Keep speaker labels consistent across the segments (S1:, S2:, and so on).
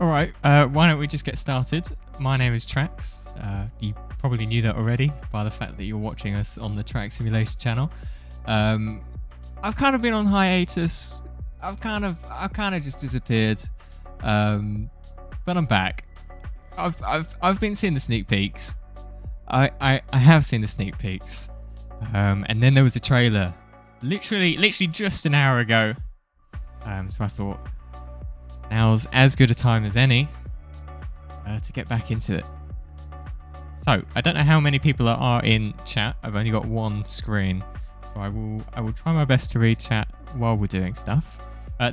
S1: All right, why don't we just get started? My name is TRAX. You probably knew that already by the fact that you're watching us on the TRAX Simulation channel. I've kind of been on hiatus. I've kind of just disappeared. But I'm back. I've been seeing the sneak peeks. I have seen the sneak peeks. And then there was the trailer, literally just an hour ago. So I thought now's as good a time as any to get back into it. So I don't know how many people are in chat. I've only got one screen, so I will try my best to read chat while we're doing stuff.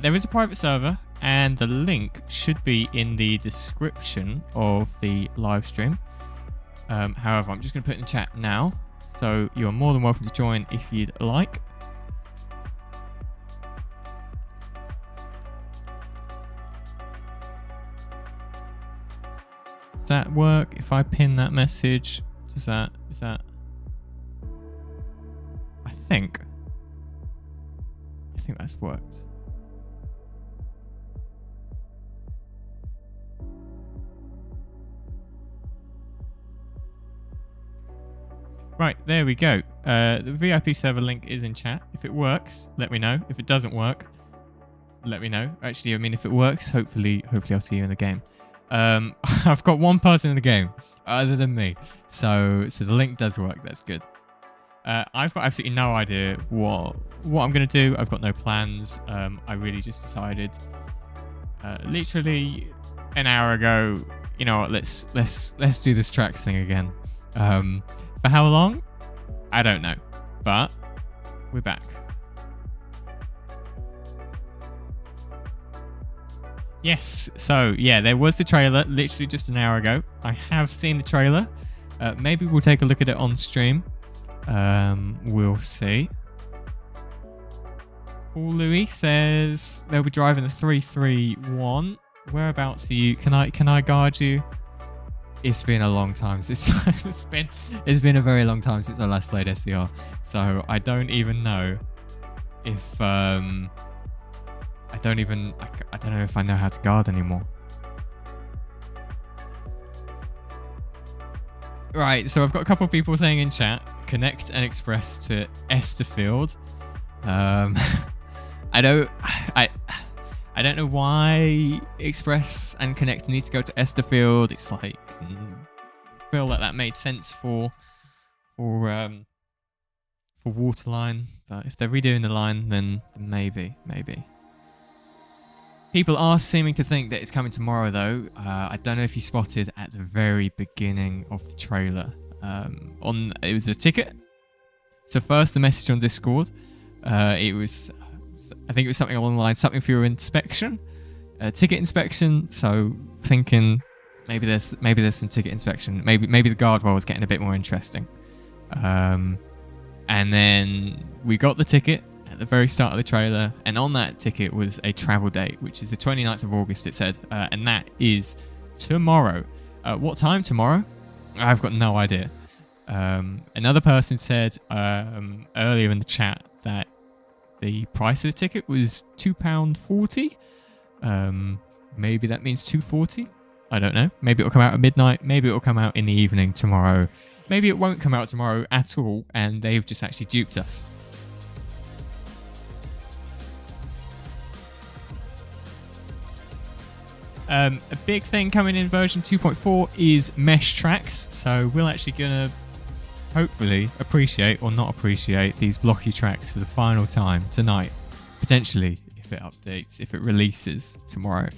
S1: There is a private server, and the link should be in the description of the live stream. However, I'm just going to put it in chat now, so you're more than welcome to join if you'd like. Does that work? If I pin that message, is that? I think that's worked. Right, there we go. The VIP server link is in chat. If it works, let me know. If it doesn't work, let me know. Actually, I mean, if it works, hopefully I'll see you in the game. I've got one person in the game other than me, so the link does work. That's good. I've got absolutely no idea what I'm gonna do. I've got no plans. I really just decided literally an hour ago, you know what, let's do this TRAX thing again. For how long? I don't know, but we're back. Yes, so yeah, there was the trailer literally just an hour ago. I have seen the trailer. Maybe we'll take a look at it on stream. We'll see. Paul Louis says they'll be driving the 331. Whereabouts are you? Can I guard you? It's been a long time since it's been a very long time since I last played SCR. So I don't even know if I don't know if I know how to guard anymore. Right, so I've got a couple of people saying in chat, connect and express to Stepford. I don't know why express and connect need to go to Stepford. It's like, I feel like that made sense for Waterline, but if they're redoing the line, then maybe. People are seeming to think that it's coming tomorrow, though. I don't know if you spotted at the very beginning of the trailer. It was a ticket. So first, the message on Discord. I think it was something along the line, something for your inspection, ticket inspection. So thinking maybe there's some ticket inspection. Maybe the guard role is getting a bit more interesting. And then we got the ticket at the very start of the trailer, and on that ticket was a travel date, which is the 29th of August, it said, and that is tomorrow. What time tomorrow? I've got no idea. Another person said earlier in the chat that the price of the ticket was £2.40. Maybe that means 2.40. I don't know. Maybe it'll come out at midnight. Maybe it'll come out in the evening tomorrow. Maybe it won't come out tomorrow at all, and they've just actually duped us. A big thing coming in version 2.4 is mesh tracks. So we're actually going to hopefully appreciate or not appreciate these blocky tracks for the final time tonight. Potentially, if it updates, if it releases tomorrow.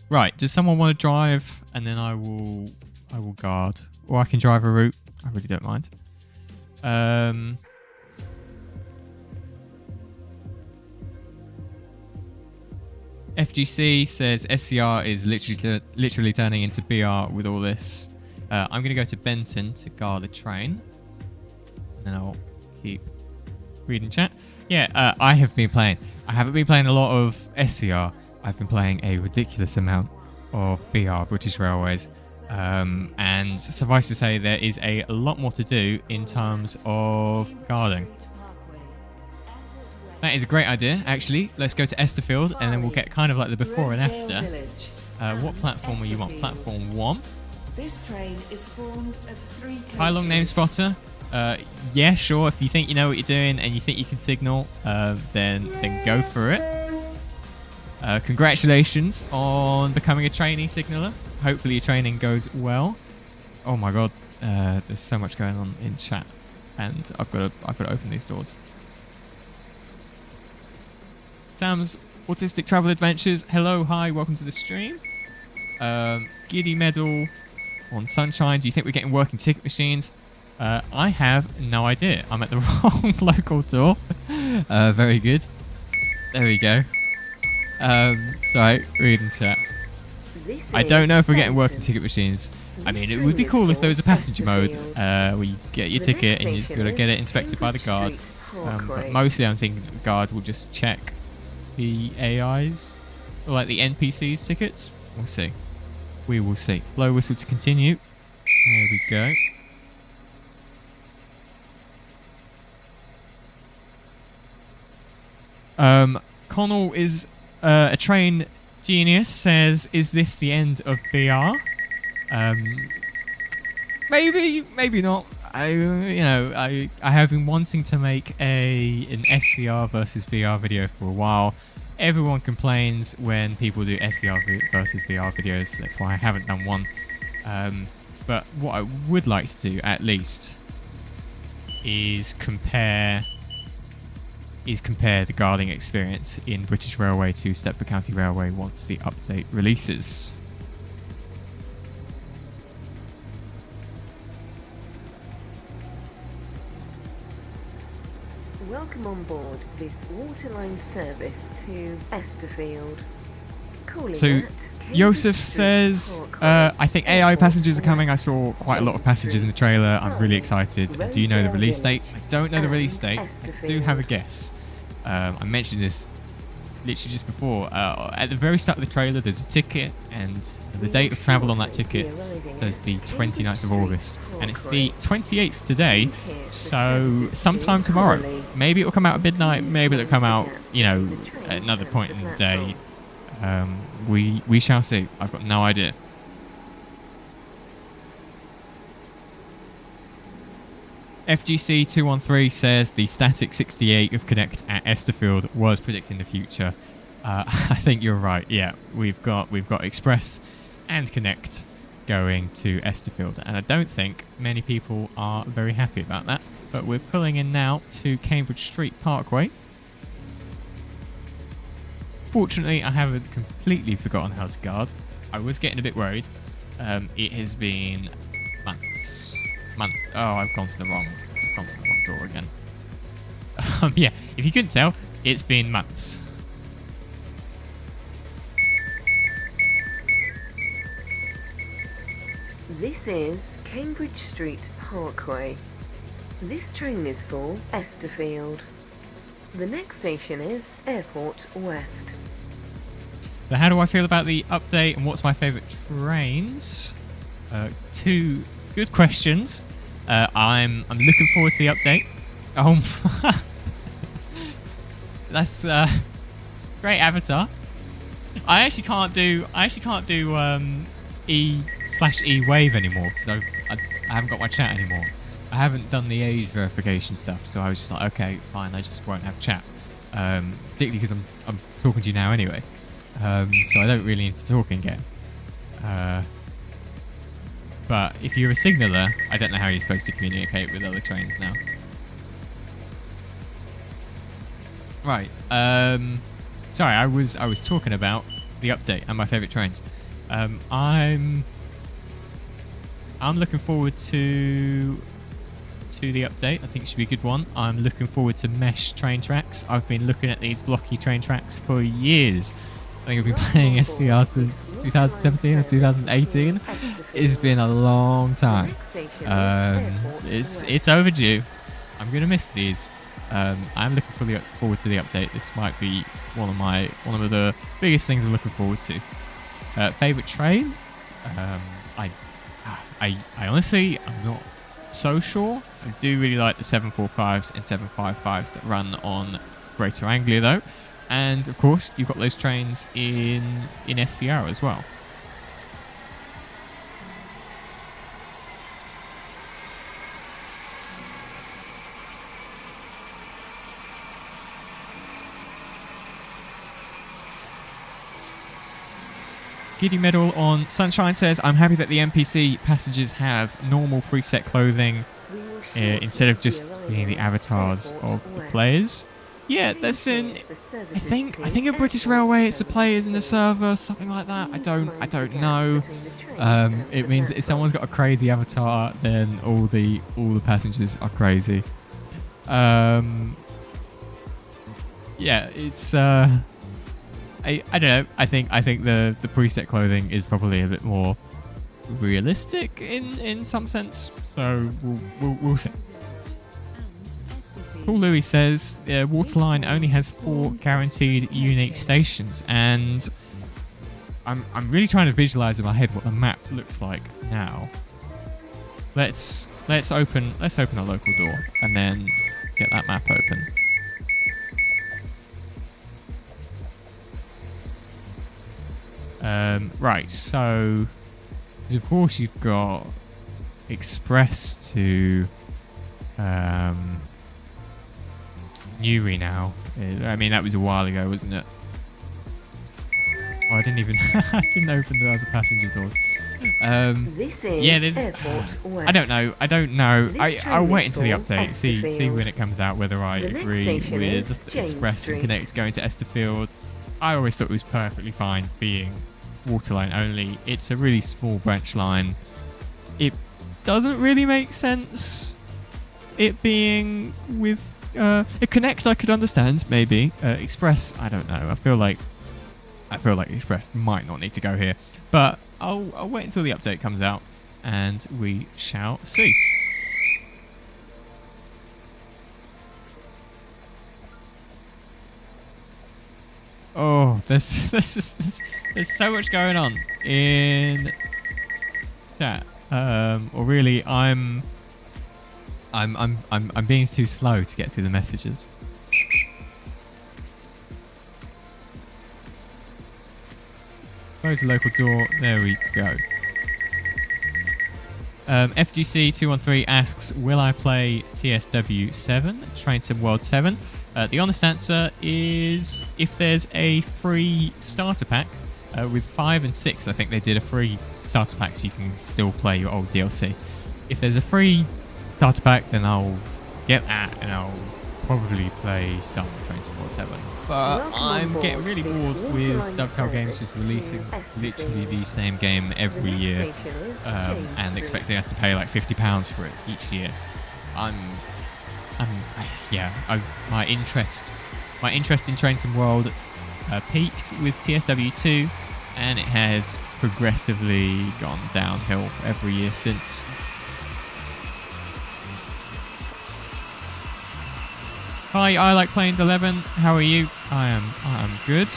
S1: Right, does someone want to drive? And then I will guard. Or I can drive a route. I really don't mind. FGC says SCR is literally turning into BR with all this. I'm going to go to Benton to guard the train. And then I'll keep reading chat. Yeah, I haven't been playing a lot of SCR. I've been playing a ridiculous amount of BR, British Railways. And suffice to say, there is a lot more to do in terms of guarding. That is a great idea, actually. Let's go to Estherfield, and then we'll get kind of like the before and after. What platform are you on? Platform 1.
S2: This train is formed of 3 coaches.
S1: Hi, long name spotter. Yeah, sure. If you think you know what you're doing and you think you can signal, then go for it. Congratulations on becoming a trainee signaller. Hopefully your training goes well. Oh my god, there's so much going on in chat, and I've got to open these doors. Sam's Autistic Travel Adventures. Hello, hi, welcome to the stream. Giddy Medal on Sunshine. Do you think we're getting working ticket machines? I have no idea. I'm at the wrong local door. Very good. There we go. Sorry, reading chat. I don't know if we're getting working ticket machines. I mean, it would be cool if there was a passenger mode where you get your ticket and you just got to get it inspected by the guard. But mostly I'm thinking the guard will just check the AIs, or like the NPCs tickets. We'll see. We will see. Blow whistle to continue. There we go. Connell is a train genius, says, is this the end of BR? Maybe not. I have been wanting to make an SCR versus BR video for a while. Everyone complains when people do SCR versus BR videos. That's why I haven't done one. But what I would like to do, at least, is compare the guarding experience in British Railway to Stepford County Railway once the update releases.
S3: Welcome on board this waterline service to Estherfield.
S1: So, Joseph says, I think AI passengers are coming. I saw quite a lot of passengers in the trailer. I'm really excited. Do you know the release date? I don't know the release date. I do have a guess. I mentioned this literally just before. At the very start of the trailer, there's a ticket, and the date of travel on that ticket says the 29th of August. And it's the 28th today, so sometime tomorrow. Maybe it'll come out at midnight, maybe it'll come out, at another point in the day. We shall see. I've got no idea. FGC 213 says the static 68 of Connect at Estherfield was predicting the future. I think you're right. Yeah, we've got Express and Connect going to Estherfield, and I don't think many people are very happy about that. But we're pulling in now to Cambridge Street Parkway. Fortunately, I haven't completely forgotten how to guard. I was getting a bit worried. It has been months. Oh, I've gone to the wrong door again. Yeah, if you couldn't tell, it's been months.
S3: This is Cambridge Street Parkway. This train is for Estherfield. The next station is Airport West.
S1: So how do I feel about the update and what's my favourite trains? Two good questions. I'm looking forward to the update. Oh, that's great avatar. I actually can't do E/E wave anymore because I haven't got my chat anymore. I haven't done the age verification stuff, so I was just like, okay, fine, I just won't have chat. Particularly because I'm talking to you now anyway, so I don't really need to talk in game. But if you're a signaller, I don't know how you're supposed to communicate with other trains now. Right. Sorry, I was talking about the update and my favourite trains. I'm looking forward to the update. I think it should be a good one. I'm looking forward to mesh train tracks. I've been looking at these blocky train tracks for years. I think I've been playing SCR since 2017 or 2018. It's been a long time. It's overdue. I'm gonna miss these. I'm looking forward to the update. This might be one of the biggest things I'm looking forward to. Favorite train? I honestly, I'm not so sure. I do really like the 745s and 755s that run on Greater Anglia though. And of course, you've got those trains in SCR as well. Giddy Medal on Sunshine says, I'm happy that the NPC passengers have normal preset clothing instead of just being the avatars of the players. Yeah, there's I think at British Railway it's the players in the server, something like that. I don't know. It means if someone's got a crazy avatar, then all the passengers are crazy. Yeah, it's I don't know. I think the preset clothing is probably a bit more realistic in some sense. So we'll see. Paul Louis says Waterline only has 4 guaranteed unique stations, and I'm really trying to visualize in my head what the map looks like now. Let's open a local door and then get that map open. Right, so of course you've got Express to Newry now. I mean, that was a while ago, wasn't it? Oh, I didn't even I didn't open the other passenger doors.
S3: This is
S1: yeah, there's
S3: Airport West.
S1: I don't know.
S3: This
S1: I'll wait
S3: train
S1: until the
S3: is for
S1: update. See
S3: Esterfield.
S1: when it comes out whether I
S3: The next
S1: agree
S3: station is
S1: with
S3: James
S1: Express and
S3: Street.
S1: Connect going to Esterfield. I always thought it was perfectly fine being Waterline only. It's a really small branch line. It doesn't really make sense it being with a Connect. I could understand maybe. Express, I don't know. I feel like Express might not need to go here, but I'll wait until the update comes out and we shall see. Oh, there's so much going on in chat. Or really, I'm being too slow to get through the messages. Close the local door. There we go. FGC213 asks, will I play TSW 7, Train Sim World 7? The honest answer is if there's a free starter pack with 5 and 6. I think they did a free starter pack so you can still play your old DLC. If there's a free starter pack, then I'll get that and I'll probably play some Train Sim World 7. But I'm getting really bored with Dovetail Games just releasing literally the same game every year and expecting us to pay like £50 for it each year. My interest in Train Sim World peaked with TSW2, and it has progressively gone downhill every year since. Hi, I like Planes 11. How are you? I am good.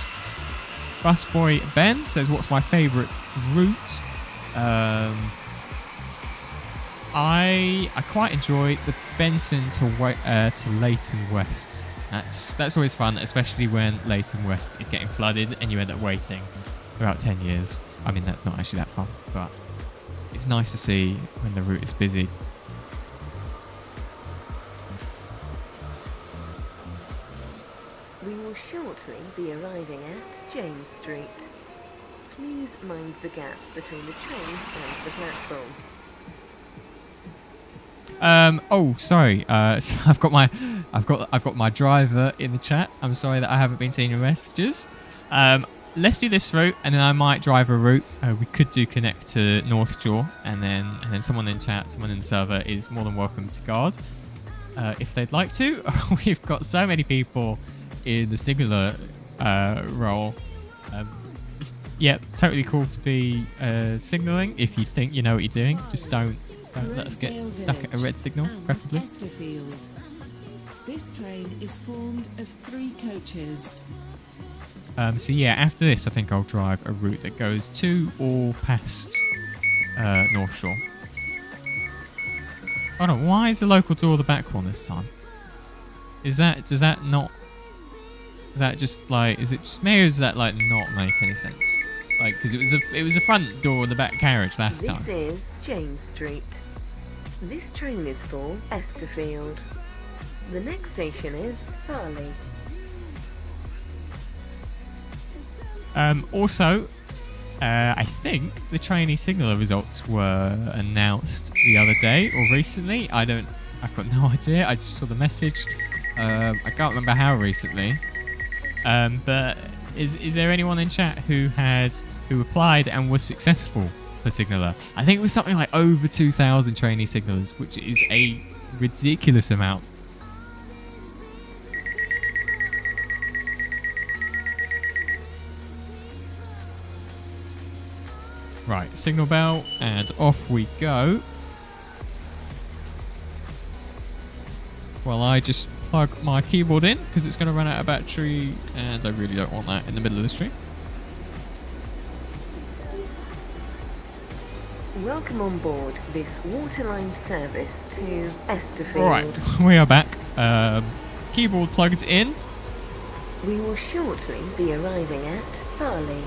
S1: Busboy Ben says, "What's my favourite route?" I quite enjoy the Benton to Leighton West. That's always fun, especially when Leighton West is getting flooded and you end up waiting about 10 years. I mean, that's not actually that fun, but it's nice to see when the route is busy.
S3: We will shortly be arriving at James Street. Please mind the gap between the train and the platform.
S1: Oh, sorry. So I've got my driver in the chat. I'm sorry that I haven't been seeing your messages. Let's do this route, and then I might drive a route. We could do connect to North Shore, and then someone in chat, someone in the server is more than welcome to guard if they'd like to. We've got so many people in the signaler role. Yeah, totally cool to be signalling if you think you know what you're doing. Just don't let us get stuck at a red signal, preferably.
S2: Esterfield. This train is formed of 3 coaches.
S1: So yeah, after this, I think I'll drive a route that goes to or past North Shore. Hold on, why is the local door the back one this time? Does that not Is that just like, is it just me, or does that like not make any sense? Like, because it was a front door and the back carriage last time.
S3: This is James Street. This train is for Esterfield. The next station is Farley.
S1: Also, I think the trainee signaller results were announced the other day or recently. I've got no idea. I just saw the message. I can't remember how recently. But is there anyone in chat who applied and was successful for signaller? I think it was something like over 2,000 trainee signallers, which is a ridiculous amount. Right, signal bell, and off we go. Well, I just plug my keyboard in because it's going to run out of battery, and I really don't want that in the middle of the stream.
S3: Welcome on board this waterline service to Esterfield.
S1: Alright, we are back. Keyboard plugged in.
S3: We will shortly be arriving at Farley.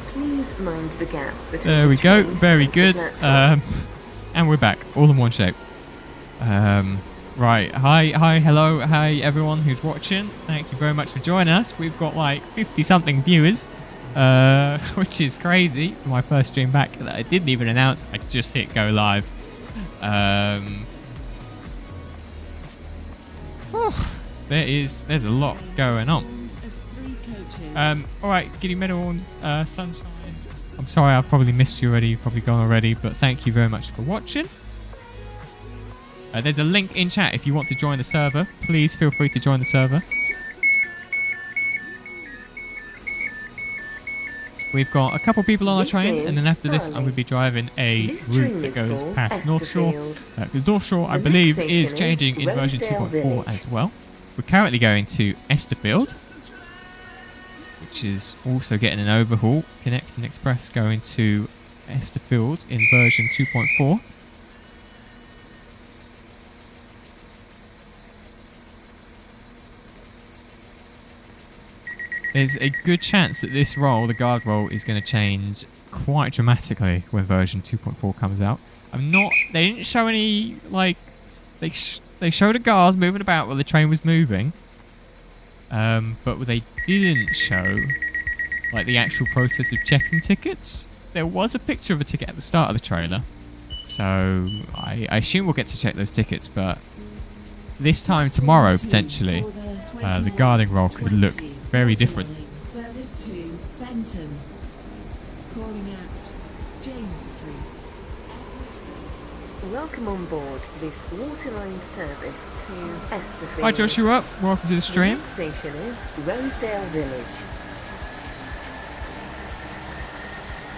S3: Please mind the gap between
S1: There we
S3: the
S1: go,
S3: train
S1: very
S3: and the
S1: good.
S3: platform.
S1: And we're back, all in one shape. Right, hi, hello, hi everyone who's watching. Thank you very much for joining us. We've got like 50 something viewers, which is crazy for my first stream back that I didn't even announce. I just hit go live. There's a lot going on. Alright, Giddy Meadow and Sunshine. I'm sorry I've probably missed you already, you've probably gone already, but thank you very much for watching. There's a link in chat if you want to join the server. Please feel free to join the server. We've got a couple people on our train, and then after this I'm going to be driving a route that goes past North Shore. Because North Shore, I believe, is changing in version 2.4 as well. We're currently going to Esterfield, which is also getting an overhaul. Connecting Express going to Esterfield in version 2.4. There's a good chance that this role, the guard role, is going to change quite dramatically when version 2.4 comes out. They didn't show any, like, they showed a guard moving about while the train was moving. But they didn't show, like, the actual process of checking tickets. There was a picture of a ticket at the start of the trailer. So I assume we'll get to check those tickets, but this time tomorrow, potentially, the guarding role could look very different.
S2: Service to Benton. Calling at James Street.
S3: Welcome on board this waterline service to Esterfield.
S1: Hi Joshua, welcome to the stream.
S3: The next station is Rosedale Village.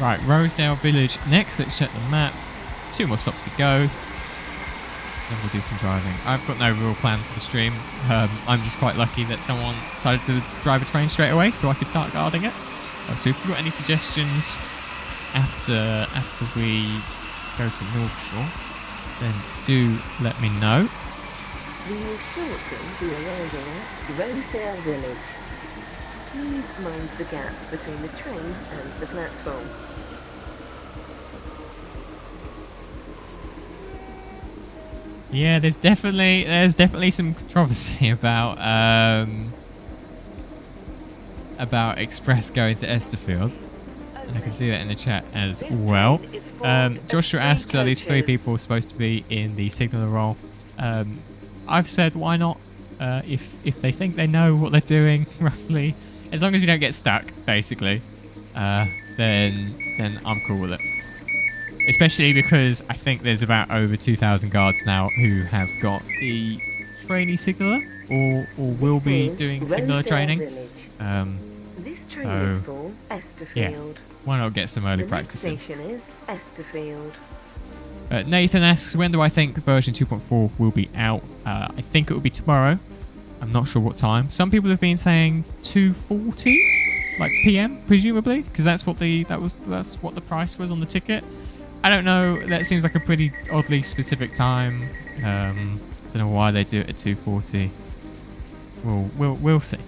S1: Right, Rosedale Village next. Let's check the map. 2 more stops to go. Then we'll do some driving. I've got no real plan for the stream. I'm just quite lucky that someone decided to drive a train straight away so I could start guarding it. So if you've got any suggestions after we go to North Shore, then do let me know.
S3: We will shortly be arriving at Rosedale Village. Please mind the gap between the train and the platform.
S1: Yeah, there's definitely some controversy about Express going to Esterfield, and I can see that in the chat as well. Joshua asks, are these 3 people supposed to be in the signaller role? I've said why not? If they think they know what they're doing roughly, as long as we don't get stuck, basically, then I'm cool with it. Especially because I think there's about over 2,000 guards now who have got the trainee signaller or will be doing signaller training.
S3: This train is for Esterfield.
S1: Yeah, why not get some early practice in?
S3: The next station is Esterfield.
S1: Nathan asks, when do I think version 2.4 will be out? I think it will be tomorrow. I'm not sure what time. Some people have been saying 2:40, like PM, presumably, because that's what the price was on the ticket. I don't know. That seems like a pretty oddly specific time. Don't know why they do it at 2:40. We'll see.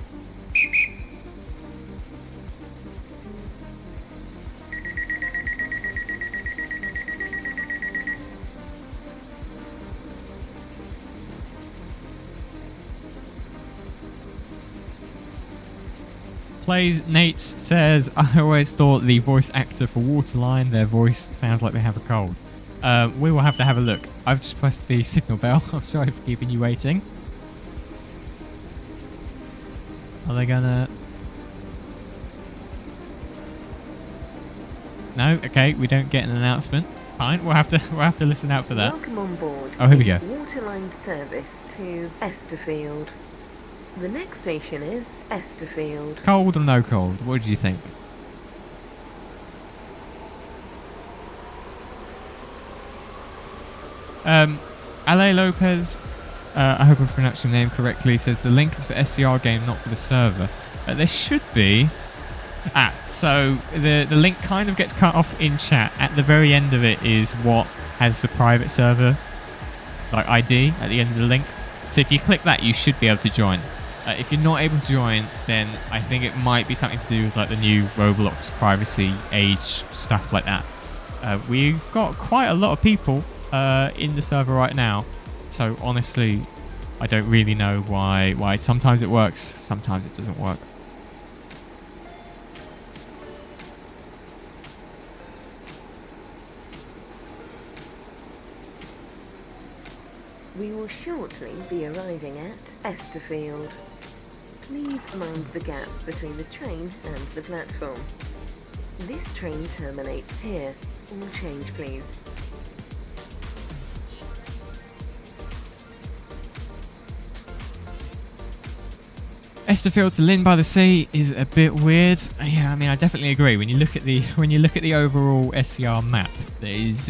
S1: Plays Nate says, I always thought the voice actor for Waterline, their voice sounds like they have a cold. We will have to have a look. I've just pressed the signal bell. I'm sorry for keeping you waiting. Are they gonna... No? Okay, we don't get an announcement. Fine, we'll have to listen out for that.
S3: Welcome on board.
S1: Oh, here we go.
S3: Waterline service to Esterfield. The next station is Esterfield.
S1: Cold or no cold? What do you think? Ale Lopez, I hope I pronounced your name correctly, says the link is for SCR game, not for the server. There should be... so the link kind of gets cut off in chat. At the very end of it is what has the private server like ID at the end of the link. So if you click that, you should be able to join. If you're not able to join, then I think it might be something to do with like the new Roblox privacy age stuff like that. We've got quite a lot of people in the server right now, so honestly I don't really know why sometimes it works, sometimes it doesn't work.
S3: We will shortly be arriving at Esterfield. Please mind the gap between the train and the platform. This train terminates here. All change, please.
S1: Esterfield to Lynn by the Sea is a bit weird. Yeah, I mean, I definitely agree. When you look at the overall SCR map, there is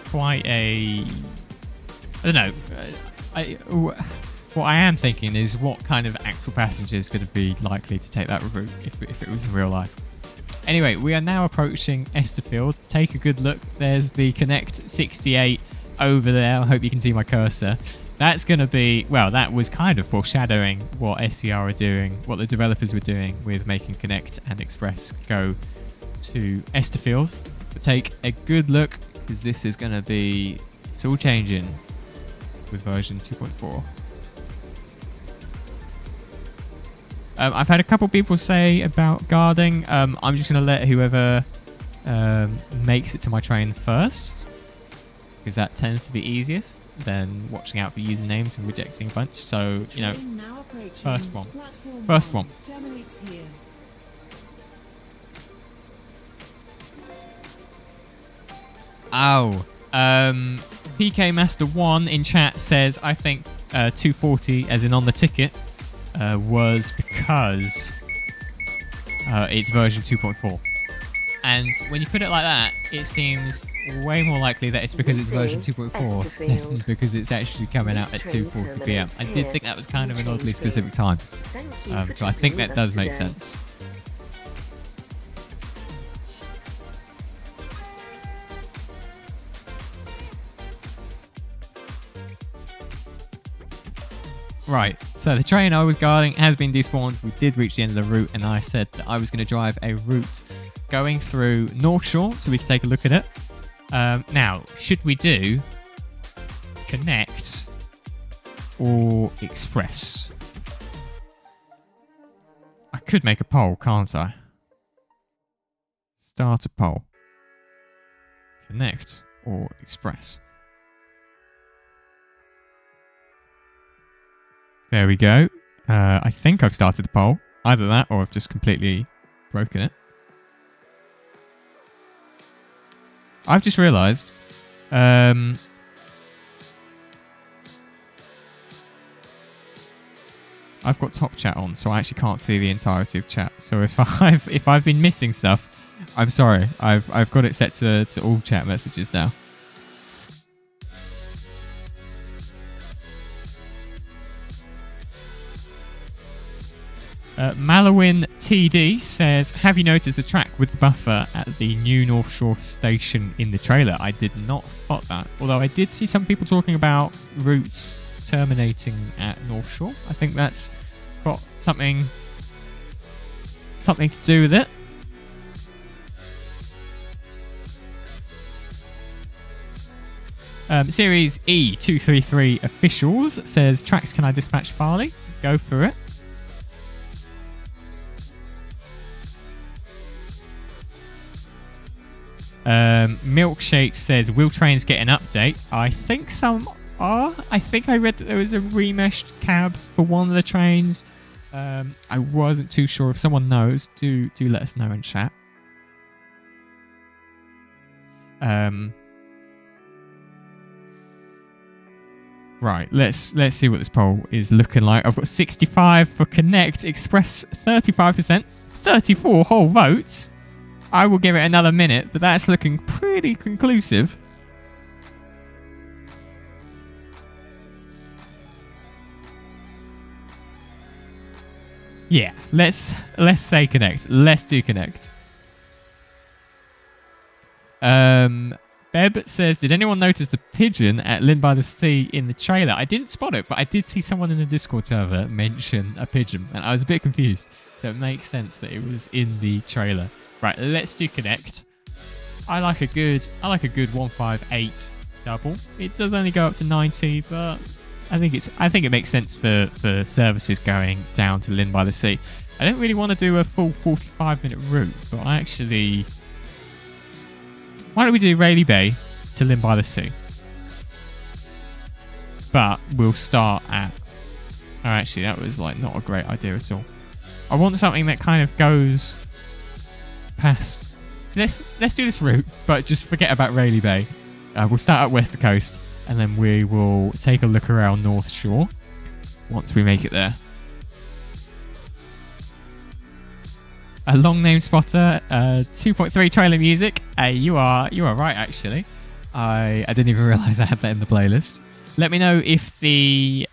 S1: quite a... I don't know. What I am thinking is what kind of actual passenger is going to be likely to take that route if it was in real life. Anyway, we are now approaching Esterfield. Take a good look. There's the Connect 68 over there. I hope you can see my cursor. That's going to be, well, that was kind of foreshadowing what SCR are doing, what the developers were doing with making Connect and Express go to Esterfield. But take a good look, because this is going to be, it's all changing with version 2.4. I've had a couple people say about guarding. I'm just going to let whoever makes it to my train first, because that tends to be easiest than watching out for usernames and rejecting a bunch. So, you know, first one. First one.
S2: Terminates here.
S1: Oh. PK Master 1 in chat says, I think 240, as in on the ticket, was because it's version 2.4. And when you put it like that, it seems way more likely that it's because it's version 2.4 than because it's actually coming out at 2:40 PM. I did think that was kind of an oddly specific time. So I think that does make sense. Right, so the train I was guarding has been despawned. We did reach the end of the route, and I said that I was going to drive a route going through North Shore so we can take a look at it. Now, should we do Connect or Express? I could make a poll, can't I? Start a poll. Connect or Express? There we go. I think I've started the poll. Either that or I've just completely broken it. I've just realised I've got top chat on, so I actually can't see the entirety of chat. So if I've been missing stuff, I'm sorry. I've got it set to all chat messages now. Malowin TD says, have you noticed the track with the buffer at the new North Shore station in the trailer? I did not spot that. Although I did see some people talking about routes terminating at North Shore. I think that's got something to do with it. Series E233 Officials says, TRAX, can I dispatch Farley? Go for it. Milkshake says, will trains get an update? I think some are. I think I read that there was a remeshed cab for one of the trains. I wasn't too sure. If someone knows, do let us know in chat. Right, let's see what this poll is looking like. I've got 65 for Connect, Express 35%, 34 whole votes. I will give it another minute, but that's looking pretty conclusive. Yeah, let's say Connect. Let's do Connect. Beb says, did anyone notice the pigeon at Lynn by the Sea in the trailer? I didn't spot it, but I did see someone in the Discord server mention a pigeon, and I was a bit confused. So it makes sense that it was in the trailer. Right, let's do Connect. I like a good 158 double. It does only go up to 90, but I think it makes sense for services going down to Lynn by the Sea. I don't really want to do a full 45-minute route, but I actually... Why don't we do Rayleigh Bay to Lynn by the Sea? But we'll start at... Oh, actually, that was like not a great idea at all. I want something that kind of goes past... Let's do this route, but just forget about Rayleigh Bay. We'll start at West Coast, and then we will take a look around North Shore once we make it there. A long name spotter, 2.3 trailer music. You are right, actually. I didn't even realise I had that in the playlist. Let me know if the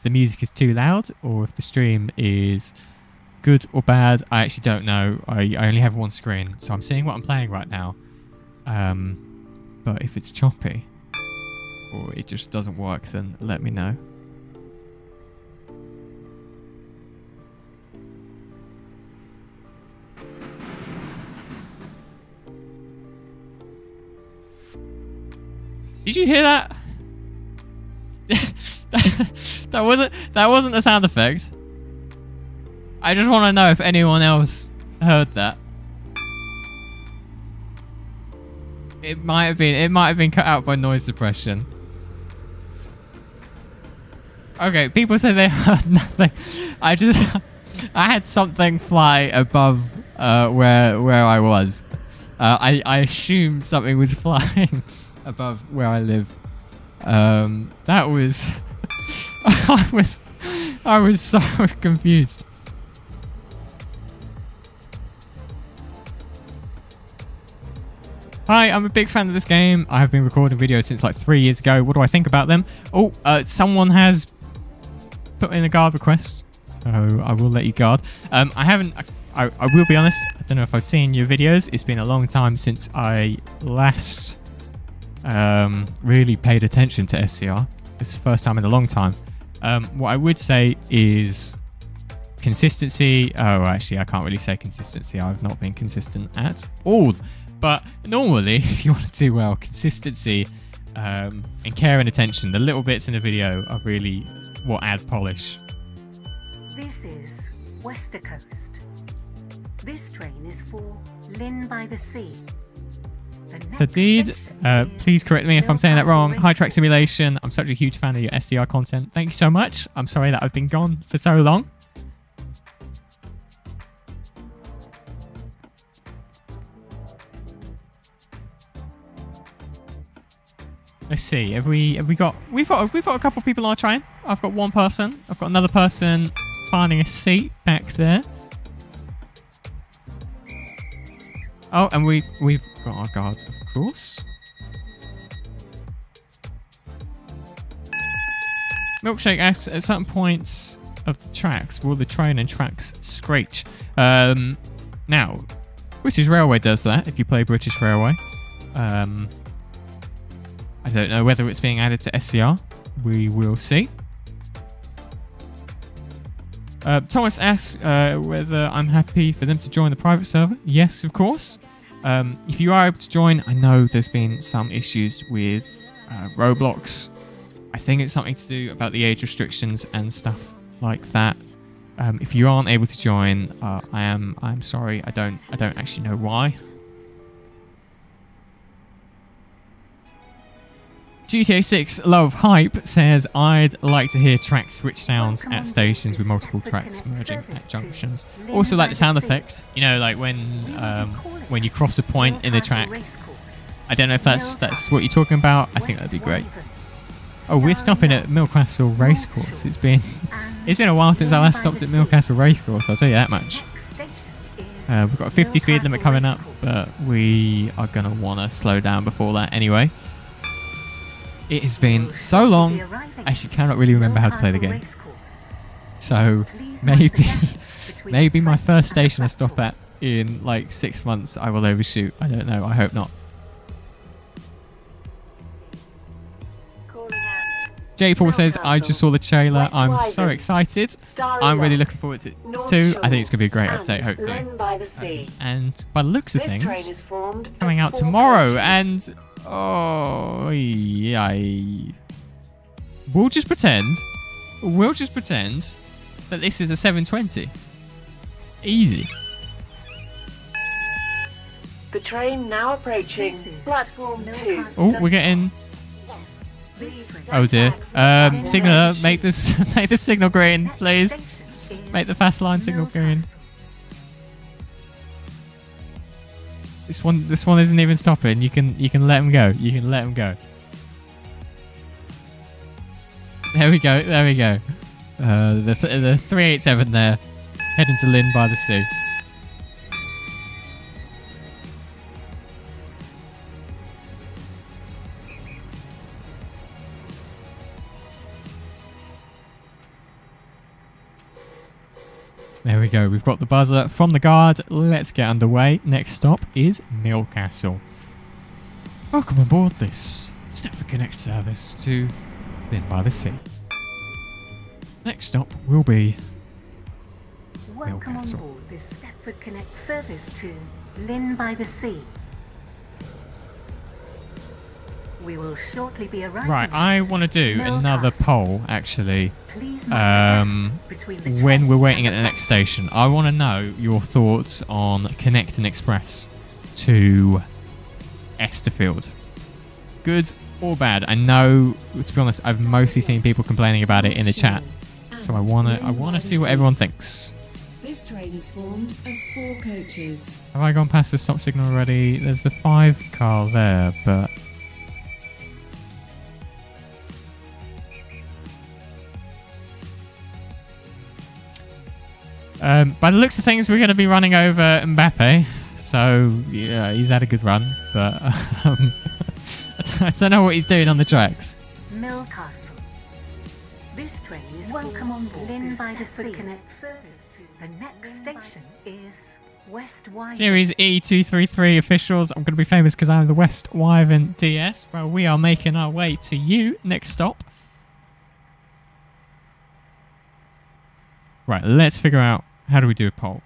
S1: music is too loud or if the stream is good or bad. I actually don't know. I only have one screen, so I'm seeing what I'm playing right now. But if it's choppy or it just doesn't work, then let me know. Did you hear that? that wasn't a sound effect. I just want to know if anyone else heard that. It might have been cut out by noise suppression. Okay, people say they heard nothing. I had something fly above where I was. I assumed something was flying above where I live. That was I was so confused. Hi, I'm a big fan of this game. I have been recording videos since like 3 years ago. What do I think about them? Oh, someone has put in a guard request, so I will let you guard. I will be honest, I don't know if I've seen your videos. It's been a long time since I last really paid attention to SCR. It's the first time in a long time. What I would say is consistency. Oh, actually, I can't really say consistency. I've not been consistent at all. But normally, if you want to do well, consistency and care and attention, the little bits in the video are really what add polish.
S4: This is Wester Coast. This train is for Lynn by the Sea.
S1: Hadid, please correct me if I'm saying that wrong. High Track Simulation. I'm such a huge fan of your SCR content. Thank you so much. I'm sorry that I've been gone for so long. Let's see. We've got a couple of people on our train. I've got one person. I've got another person finding a seat back there. Oh, and we've got our guard, of course. Milkshake asks, at certain points of the tracks, will the train and tracks screech? Now, British Railway does that if you play British Railway. I don't know whether it's being added to SCR. We will see. Thomas asks whether I'm happy for them to join the private server. Yes, of course. If you are able to join, I know there's been some issues with Roblox. I think it's something to do about the age restrictions and stuff like that. If you aren't able to join, I'm sorry. I don't actually know why. GTA 6 Love Hype says, I'd like to hear track switch sounds
S4: Welcome
S1: at
S4: on
S1: stations
S4: board
S1: with
S4: this
S1: multiple
S4: Stepford
S1: tracks
S4: Connect
S1: merging
S4: service
S1: at
S4: to
S1: junctions.
S4: Lynn
S1: Also like the sound
S4: by the Sea.
S1: effect, you know, like when you cross a point in the track. I don't know if that's what you're talking about. I think that'd be great. Oh, we're stopping at Millcastle Racecourse. It's been a while since I last stopped at Millcastle Racecourse, I'll tell you that much. We've got a 50 speed limit coming up, but we are going to want to slow down before that anyway. It has been so long, I actually cannot really remember how to play the game. So maybe my first station I stop at in like 6 months I will overshoot. I don't know, I hope not. J. Paul says, I just saw the trailer. I'm so excited. I'm really looking forward to it too. I think it's going to be a great update, hopefully. And by the looks of things, coming out tomorrow. And, oh, yeah. We'll just pretend that this is a 720. Easy.
S5: The train now approaching platform 2.
S1: Oh, we're getting... Oh dear. Signaler, make this signal green, please. Make the fast line signal green. This one isn't even stopping. You can let him go. You can let him go. There we go. The 387 there, heading to Lynn by the Sea. There we go. We've got the buzzer from the guard. Let's get underway. Next stop is Millcastle. Welcome aboard this Stepford Connect service to Lynn by the Sea. Next stop will be
S4: Welcome on
S1: Millcastle.
S4: board this Stepford Connect service to Lynn by the Sea. We will shortly be arriving.
S1: Right, I want to do another poll actually.
S4: Please mind the gap between the
S1: When
S4: train
S1: we're waiting at
S4: and
S1: the next station, I want to know your thoughts on Connect and Express to Esterfield. Good or bad? I know, to be honest, I've mostly seen people complaining about it in the chat, so I wanna see what everyone thinks.
S2: This train is formed of 4 coaches.
S1: Have I gone past the stop signal already? There's a 5 car there, but by the looks of things, we're going to be running over Mbappe. So, yeah, he's had a good run. But I don't know what he's doing on the tracks.
S4: Millcastle. This train is welcome on board Lynn by the Sea. Connect service to the next station is West Wyvern.
S1: Series E233 officials. I'm going to be famous because I'm the West Wyvern DS. Well, we are making our way to you. Next stop. Right, let's figure out how do we do a poll.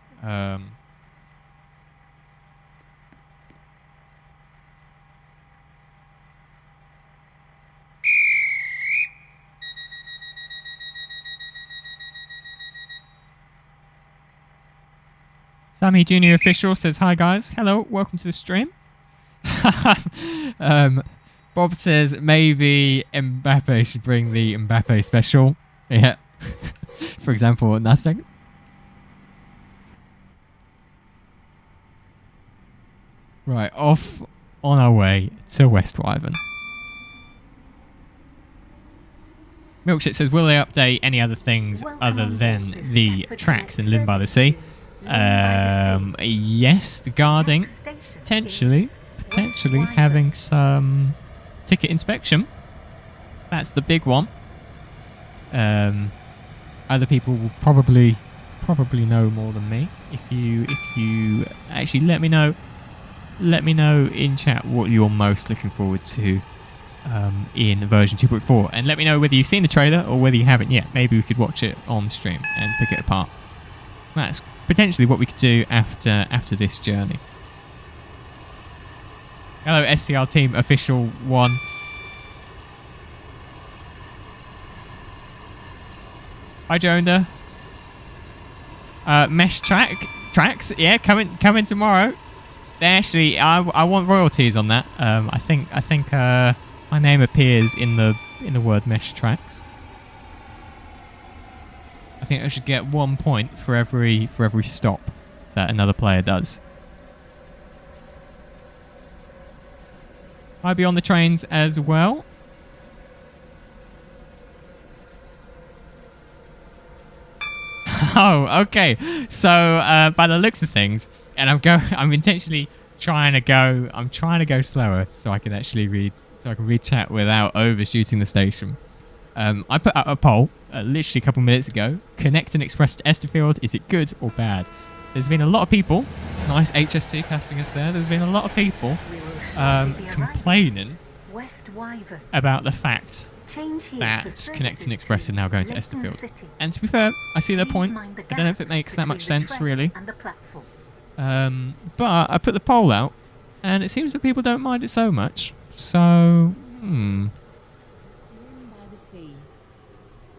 S1: Sammy Junior Official says, hi guys, hello, welcome to the stream. Bob says maybe Mbappe should bring the Mbappe special. Yeah. For example, nothing. Right, off on our way to West Wyvern. Milkshit says, will they update any other things other than the tracks in Lynn by the Sea? Yes, the guarding. Potentially having some ticket inspection. That's the big one. Other people will probably know more than me. If you actually let me know in chat what you're most looking forward to in version 2.4, and let me know whether you've seen the trailer or whether you haven't yet. Maybe we could watch it on the stream and pick it apart. That's potentially what we could do after this journey. Hello, SCR team official 1. Hi, Jonah. Mesh tracks, yeah, coming tomorrow. They actually, I want royalties on that. I think My name appears in the word mesh tracks. I think I should get 1 point for every stop that another player does. I'll be on the trains as well. Oh, okay. So by the looks of things, and I'm intentionally trying to go slower so I can actually read chat without overshooting the station. I put out a poll literally a couple minutes ago. Connect and Express to Esterfield. Is it good or bad? There's been a lot of people. Nice HST casting us there. There's been a lot of people complaining about the fact that Connect and Express are now going to Esterfield. And to be fair, I see their point. I don't know if it makes that much sense, really. But I put the poll out, and it seems that people don't mind it so much. So,
S2: Lynn by the Sea.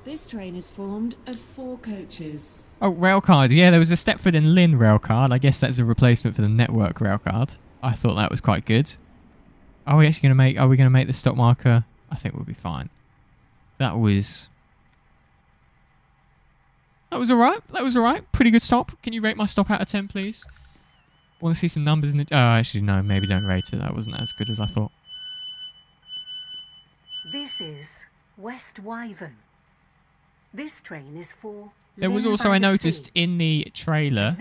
S2: This train is formed of 4 coaches.
S1: Oh, railcard. Yeah, there was a Stepford and Lynn railcard. I guess that's a replacement for the network railcard. I thought that was quite good. Are we actually going to make the stop marker? I think we'll be fine. That was alright. That was alright. Pretty good stop. Can you rate my stop out of 10, please? Want to see some numbers in the... Oh, actually, no. Maybe don't rate it. That wasn't as good as I thought.
S4: This is West Wyvern. This train is for...
S1: There was also, I noticed, in the trailer,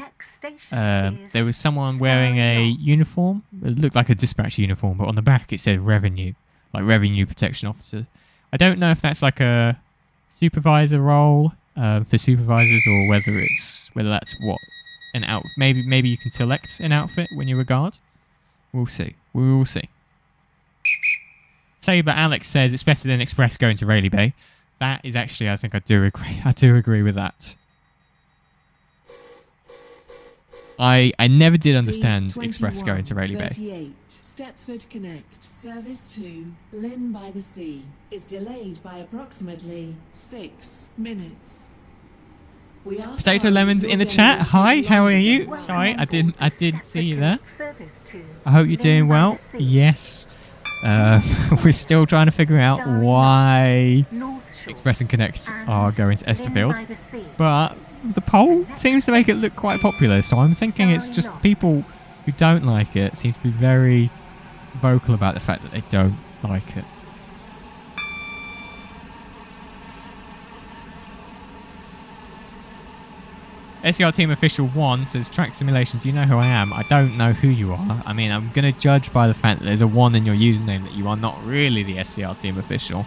S1: there was someone wearing a uniform. It looked like a dispatch uniform, but on the back it said revenue. Like Revenue Protection Officer. I don't know if that's like a supervisor role for supervisors, or whether that's what an out. Maybe you can select an outfit when you're a guard. We'll see. We will see. Saber Alex says it's better than Express going to Rayleigh Bay. That is actually, I think I do agree. I do agree with that. I never did understand Express going to Rayleigh Bay.
S2: Stepford Connect, service to Lynn by the Sea, is delayed by approximately 6 minutes.
S1: Potato Lemons in the chat. Hi, how are you? Sorry, I didn't see you there. I hope you're doing well. Yes. We're still trying to figure out why Express and Connect are going to Esterfield, but the poll seems to make it look quite popular, so I'm thinking it's just people who don't like it seem to be very vocal about the fact that they don't like it. SCR Team Official 1 says, Track Simulation, do you know who I am? I don't know who you are. I mean, I'm going to judge by the fact that there's a 1 in your username that you are not really the SCR Team Official.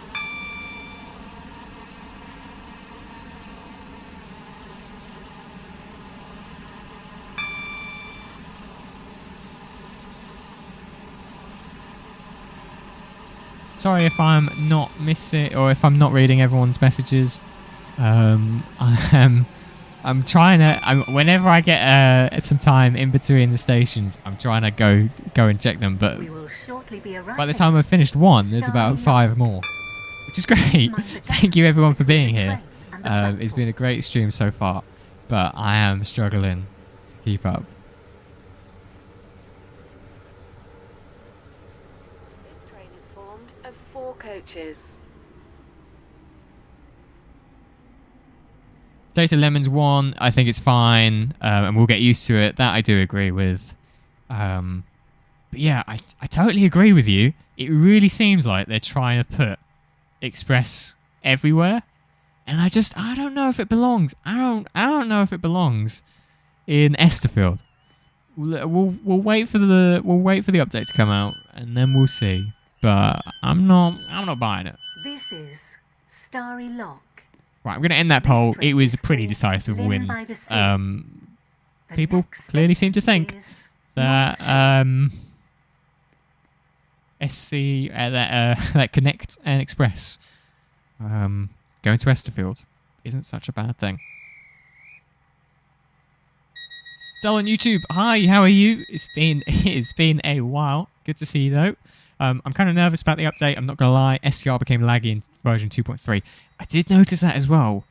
S1: Sorry if I'm not missing, or if I'm not reading everyone's messages. I'm trying to. Whenever I get some time in between the stations, I'm trying to go and check them. But by the time I've finished one, there's about 5 more, which is great. Thank you everyone for being here. It's been a great stream so far, but I am struggling to keep up.
S3: This train is formed of 4 coaches.
S1: Potato Lemons 1, I think it's fine, and we'll get used to it. That I do agree with. But yeah, I totally agree with you. It really seems like they're trying to put Express everywhere, and I don't know if it belongs. I don't know if it belongs in Esterfield. We'll wait for the update to come out, and then we'll see. But I'm not buying it.
S4: This is Starry Lock.
S1: Right, I'm going to end that poll. It was a pretty decisive win. People clearly seem to think that that Connect and Express going to Esterfield isn't such a bad thing. Dull on YouTube. Hi, how are you? It's been a while. Good to see you though. I'm kind of nervous about the update. I'm not going to lie. SCR became laggy in version 2.3. I did notice that as well.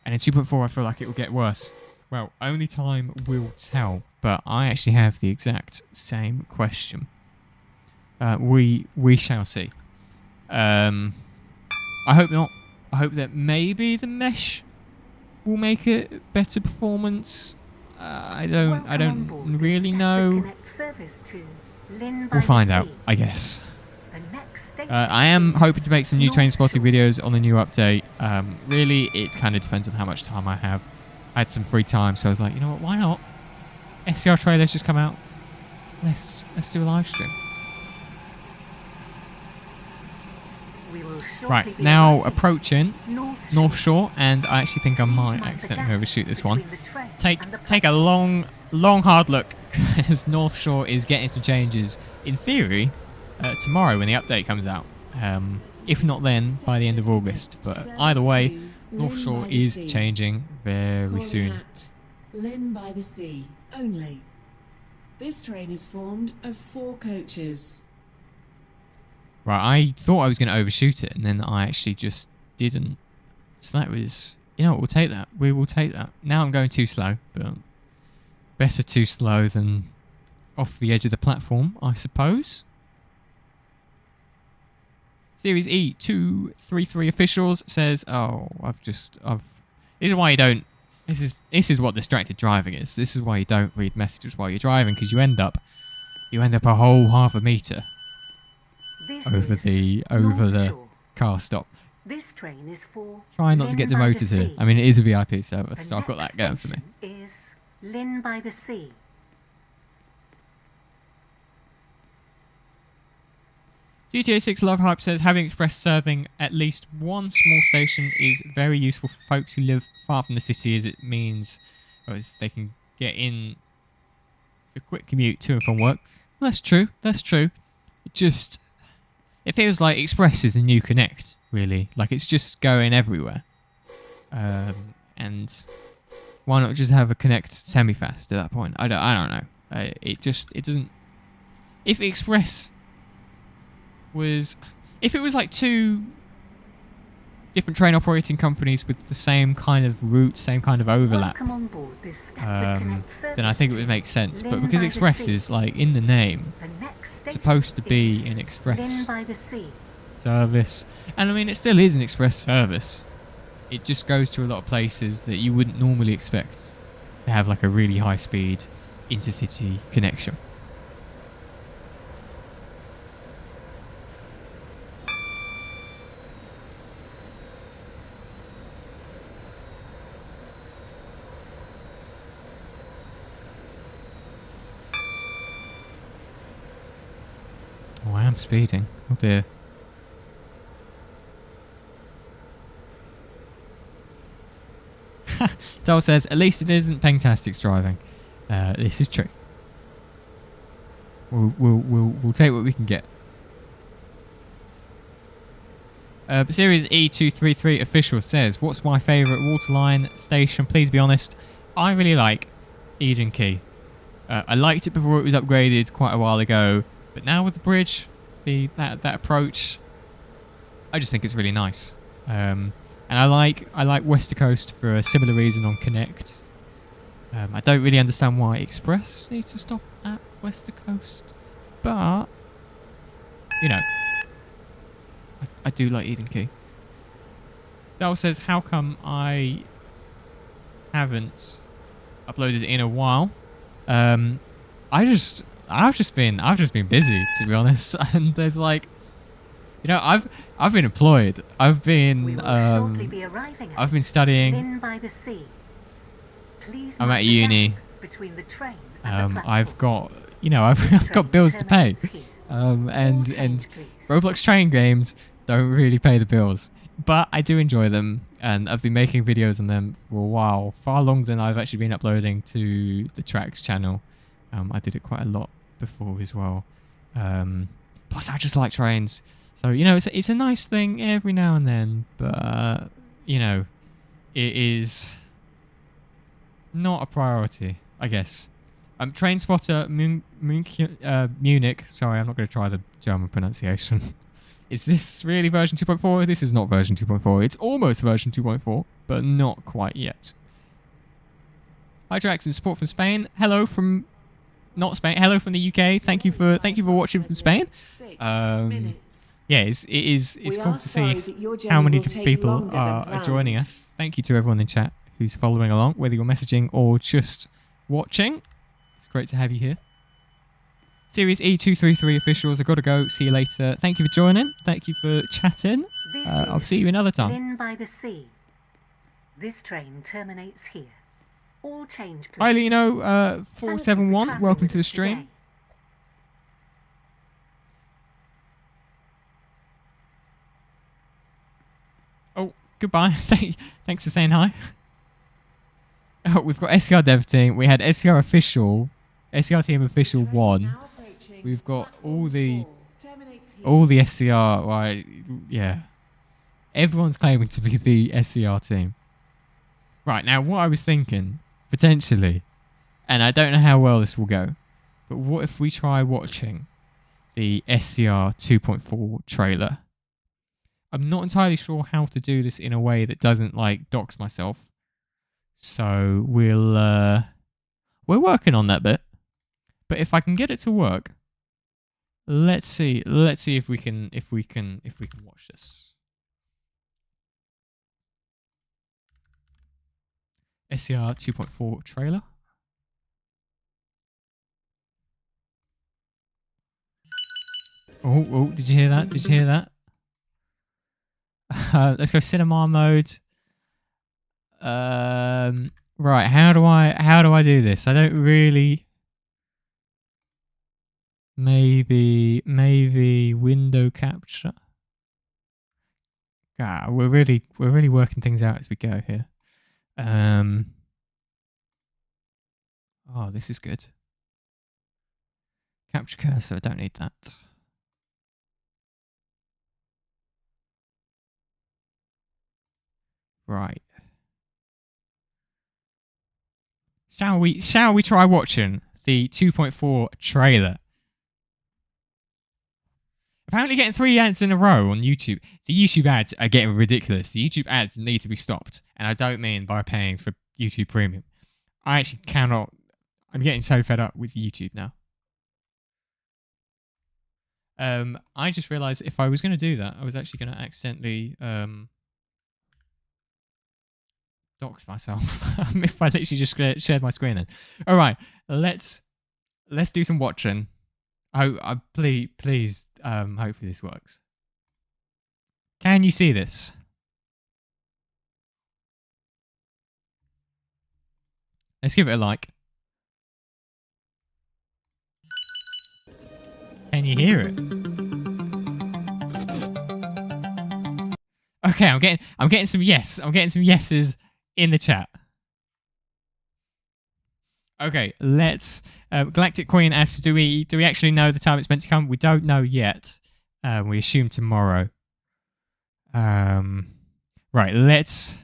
S1: And in 2.4, I feel like it will get worse. Well, only time will tell. But I actually have the exact same question. We shall see. I hope not. I hope that maybe the mesh will make it better performance. I don't really know. We'll find out, I guess. I am hoping to make some new train spotting videos on the new update. Really, it kind of depends on how much time I have. I had some free time, so I was like, you know what, why not? SCR trailers just come out. Let's do a live stream. Right, now approaching North Shore, and I actually think I might accidentally overshoot this one. Take a long hard look, because North Shore is getting some changes, in theory, tomorrow when the update comes out. If not then, by the end of August. But either way, North Shore is changing very soon.
S2: Lynn by the Sea only. This train is formed of 4 coaches.
S1: Right, I thought I was going to overshoot it, and then I actually just didn't. So that was... You know what, we'll take that. We will take that. Now I'm going too slow, but better too slow than off the edge of the platform, I suppose. Series E233 officials says, oh, this is why you don't... This is what distracted driving is. This is why you don't read messages while you're driving, because you end up a whole half a meter over the car stop.
S4: This train is for
S1: Trying not to get demoted here. I mean, it is a VIP service, so I've got that going for me.
S4: Is Lynn by the Sea.
S1: GTA 6 Love Hype says having express serving at least one small station is very useful for folks who live far from the city, as it means as they can get in a quick commute to and from work. Well, that's true. That's true. It feels like Express is the new Connect, really. Like it's just going everywhere. And why not just have a Connect semi-fast at that point? I don't know. It doesn't. If Express was, if it was like 2 different train operating companies with the same kind of route, same kind of overlap, then I think it would make sense. But because Express is like in the name, it's supposed to be an Express service, and I mean it still is an Express service. It just goes to a lot of places that you wouldn't normally expect to have like a really high speed intercity connection. Oh, I am speeding. Oh dear. Dole says, at least it isn't Pengtastic's driving. This is true. We'll take what we can get. But Series E233 official says, what's my favourite waterline station? Please be honest. I really like Eden Quay. I liked it before it was upgraded quite a while ago, but now with the bridge, that approach, I just think it's really nice. And I like Wester Coast for a similar reason on Connect. I don't really understand why Express needs to stop at Wester Coast, but you know, I do like Eden Quay. Dal says, how come I haven't uploaded in a while? I've just been busy, to be honest, and there's like, you know, I've been employed. I've been studying. I'm at uni. I've got, you know, I've got bills to pay. And Roblox train games don't really pay the bills, but I do enjoy them, and I've been making videos on them for a while, far longer than I've actually been uploading to the TRAX channel. I did it quite a lot before as well. Plus, I just like trains. So, you know, it's a nice thing every now and then, but, you know, it is not a priority, I guess. Train spotter Munich. Sorry, I'm not going to try the German pronunciation. Is this really version 2.4? This is not version 2.4. It's almost version 2.4, but not quite yet. Hi, TRAX, and support from Spain. Hello from... Not Spain. Hello from the UK. Thank you for watching from Spain.
S2: 6 minutes.
S1: yeah, it's
S2: We
S1: cool
S2: are
S1: to
S2: sorry
S1: see
S2: that your
S1: how
S2: journey
S1: many
S2: will
S1: different
S2: take
S1: people
S2: longer than
S1: are joining
S2: planned.
S1: us. Thank you to everyone in chat who's following along, whether you're messaging or just watching. It's great to have you here. Series E233 officials, I've got to go. See you later. Thank you for joining. Thank you for chatting.
S4: This
S1: I'll
S4: is
S1: see you another time.
S4: Lynn by the Sea. This train terminates here. All change, please.
S1: Hi, Lino.
S4: Thank you for
S1: 471.
S4: travelling
S1: Welcome
S4: with
S1: to the
S4: us
S1: stream.
S4: today.
S1: Oh, goodbye. Thanks for saying hi. Oh, we've got SCR Dev Team. We had SCR Official, SCR Team Official 1. We've got all the SCR. Right, yeah. Everyone's claiming to be the SCR team. Right, now what I was thinking, potentially, and I don't know how well this will go, but what if we try watching the SCR 2.4 trailer? I'm not entirely sure how to do this in a way that doesn't like dox myself. So we're working on that bit. But if I can get it to work, let's see if we can watch this. SCR 2.4 trailer. Oh, did you hear that? Did you hear that? Let's go cinema mode. Right, how do I do this? I don't really. Maybe window capture. Ah, we're really working things out as we go here. Oh, this is good. Capture cursor, I don't need that. Right. Shall we try watching the 2.4 trailer? Apparently getting 3 ads in a row on YouTube. The YouTube ads are getting ridiculous. The YouTube ads need to be stopped. And I don't mean by paying for YouTube Premium. I actually cannot. I'm getting so fed up with YouTube now. I just realised if I was going to do that, I was actually going to accidentally dox myself. If I literally just shared my screen then. All right, let's do some watching. Please, hopefully this works. Can you see this? Let's give it a like. Can you hear it? Okay, I'm getting some yes. I'm getting some yeses in the chat. Okay, let's. Galactic Queen asks, do we actually know the time it's meant to come? We don't know yet. We assume tomorrow. Right, let's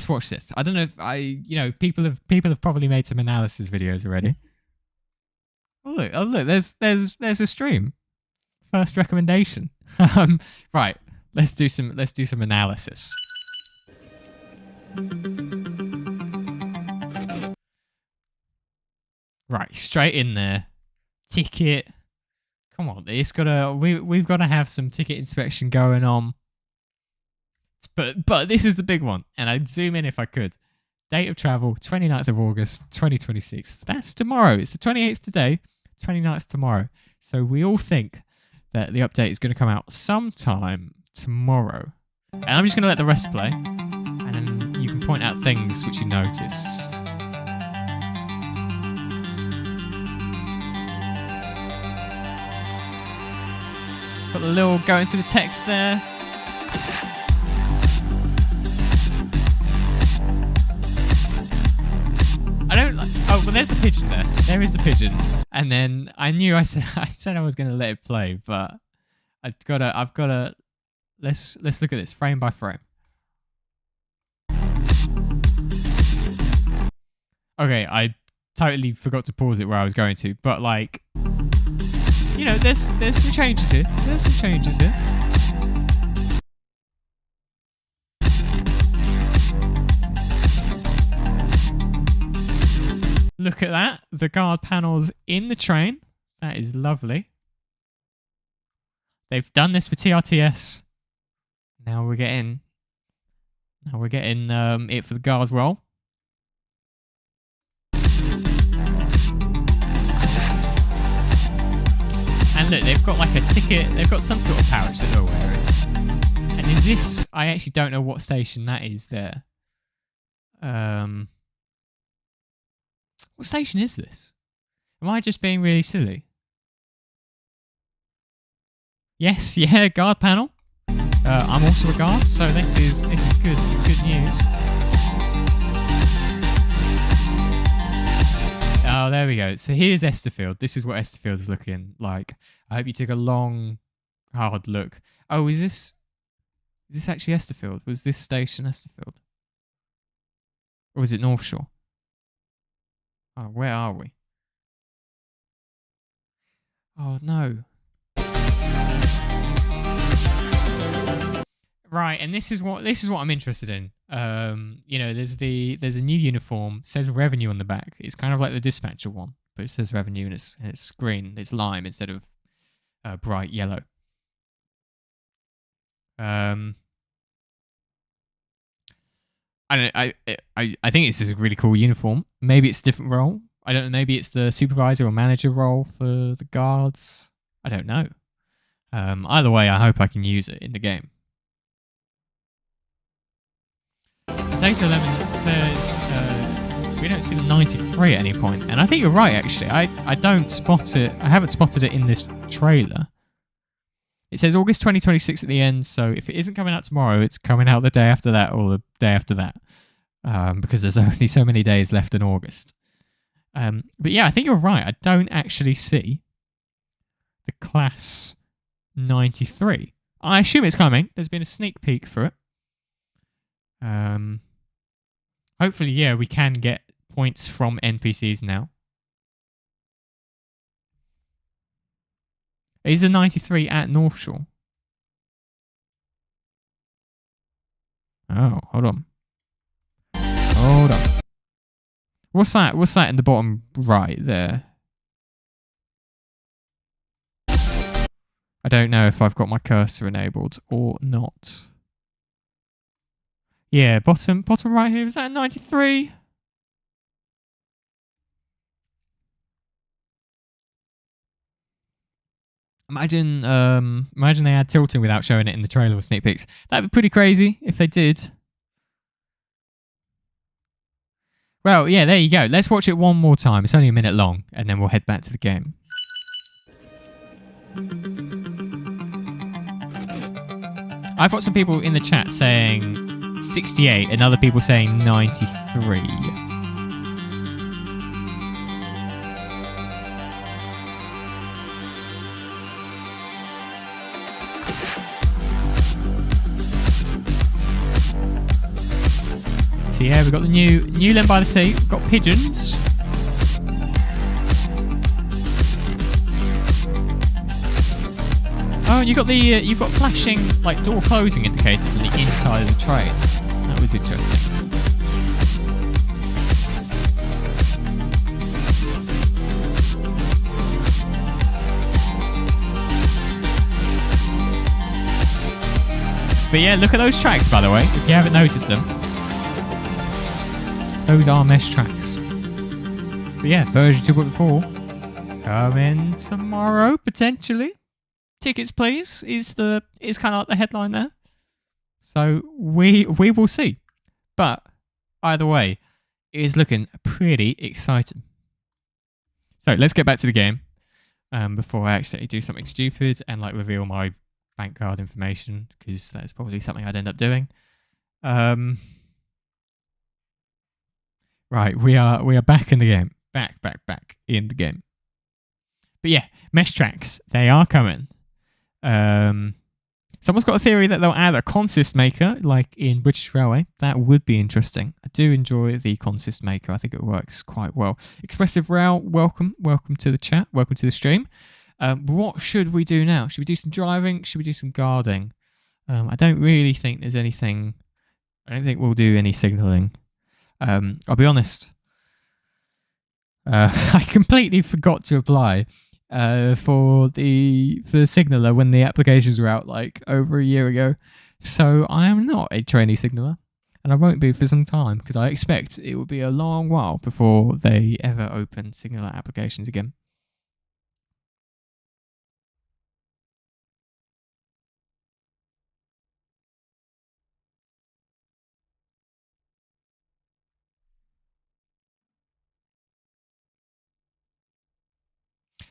S1: watch this. I don't know if people have probably made some analysis videos already. Oh look, there's a stream. First recommendation. Right, let's do some analysis. Right, straight in there. Ticket. Come on, we've gotta have some ticket inspection going on. But this is the big one, and I'd zoom in if I could. Date of travel, 29th of August, 2026. That's tomorrow. It's the 28th today, 29th tomorrow. So we all think that the update is going to come out sometime tomorrow. And I'm just going to let the rest play, and then you can point out things which you notice. Got the little going through the text there. I don't like. Oh, well, there's the pigeon there. There is the pigeon. And then I knew I said I was going to let it play, but I've got to. Let's look at this frame by frame. Okay, I totally forgot to pause it where I was going to, but like, you know, there's some changes here. There's some changes here. Look at that. The guard panels in the train. That is lovely. They've done this with TRTS. Now we're getting it for the guard role. And look, they've got like a ticket. They've got some sort of pouch that they're wearing. And in this, I actually don't know what station that is there. What station is this? Am I just being really silly? Yes, yeah, guard panel. I'm also a guard, so this is good news. Oh, there we go. So here's Estherfield. This is what Estherfield is looking like. I hope you took a long, hard look. Oh, is this actually Estherfield? Was this station Estherfield? Or is it North Shore? Oh, where are we? Oh, no. Right, and this is what I'm interested in. You know, there's a new uniform, says revenue on the back. It's kind of like the dispatcher one, but it says revenue and it's green, it's lime instead of bright yellow. I think this is a really cool uniform. Maybe it's a different role. I don't know. Maybe it's the supervisor or manager role for the guards. I don't know. Either way, I hope I can use it in the game. Data 11 says we don't see the 93 at any point, and I think you're right. Actually, I don't spot it. I haven't spotted it in this trailer. It says August 2026 at the end, so if it isn't coming out tomorrow, it's coming out the day after that or the day after that, because there's only so many days left in August. But yeah, I think you're right. I don't actually see the Class 93. I assume it's coming. There's been a sneak peek for it. Hopefully, yeah, we can get points from NPCs now. Is the 93 at North Shore? Oh, hold on. Hold on. What's that? What's that in the bottom right there? I don't know if I've got my cursor enabled or not. Yeah, bottom right here. Is that a 93? Imagine they had tilting without showing it in the trailer or sneak peeks. That'd be pretty crazy if they did. Well, yeah, there you go. Let's watch it one more time. It's only a minute long, and then we'll head back to the game. I've got some people in the chat saying 68 and other people saying 93. So yeah, we've got the new Len by the Sea. We've got pigeons. Oh, and you've got flashing like door closing indicators on the inside of the train. That was interesting. But yeah, look at those tracks, by the way, if you haven't noticed them. Those are mesh tracks. But yeah, version 2.4 coming tomorrow, potentially. Tickets, please, is kind of like the headline there. So we will see. But either way, it is looking pretty exciting. So let's get back to the game before I actually do something stupid and like reveal my bank card information, because that's probably something I'd end up doing. Right, we are back in the game. Back in the game. But yeah, mesh tracks, they are coming. Someone's got a theory that they'll add a consist maker, like in British Railway. That would be interesting. I do enjoy the consist maker. I think it works quite well. Expressive Rail, welcome to the chat. Welcome to the stream. What should we do now? Should we do some driving? Should we do some guarding? I don't really think there's anything. I don't think we'll do any signalling. I'll be honest. I completely forgot to apply for the signaller when the applications were out like over a year ago. So I am not a trainee signaller, and I won't be for some time because I expect it will be a long while before they ever open signaller applications again.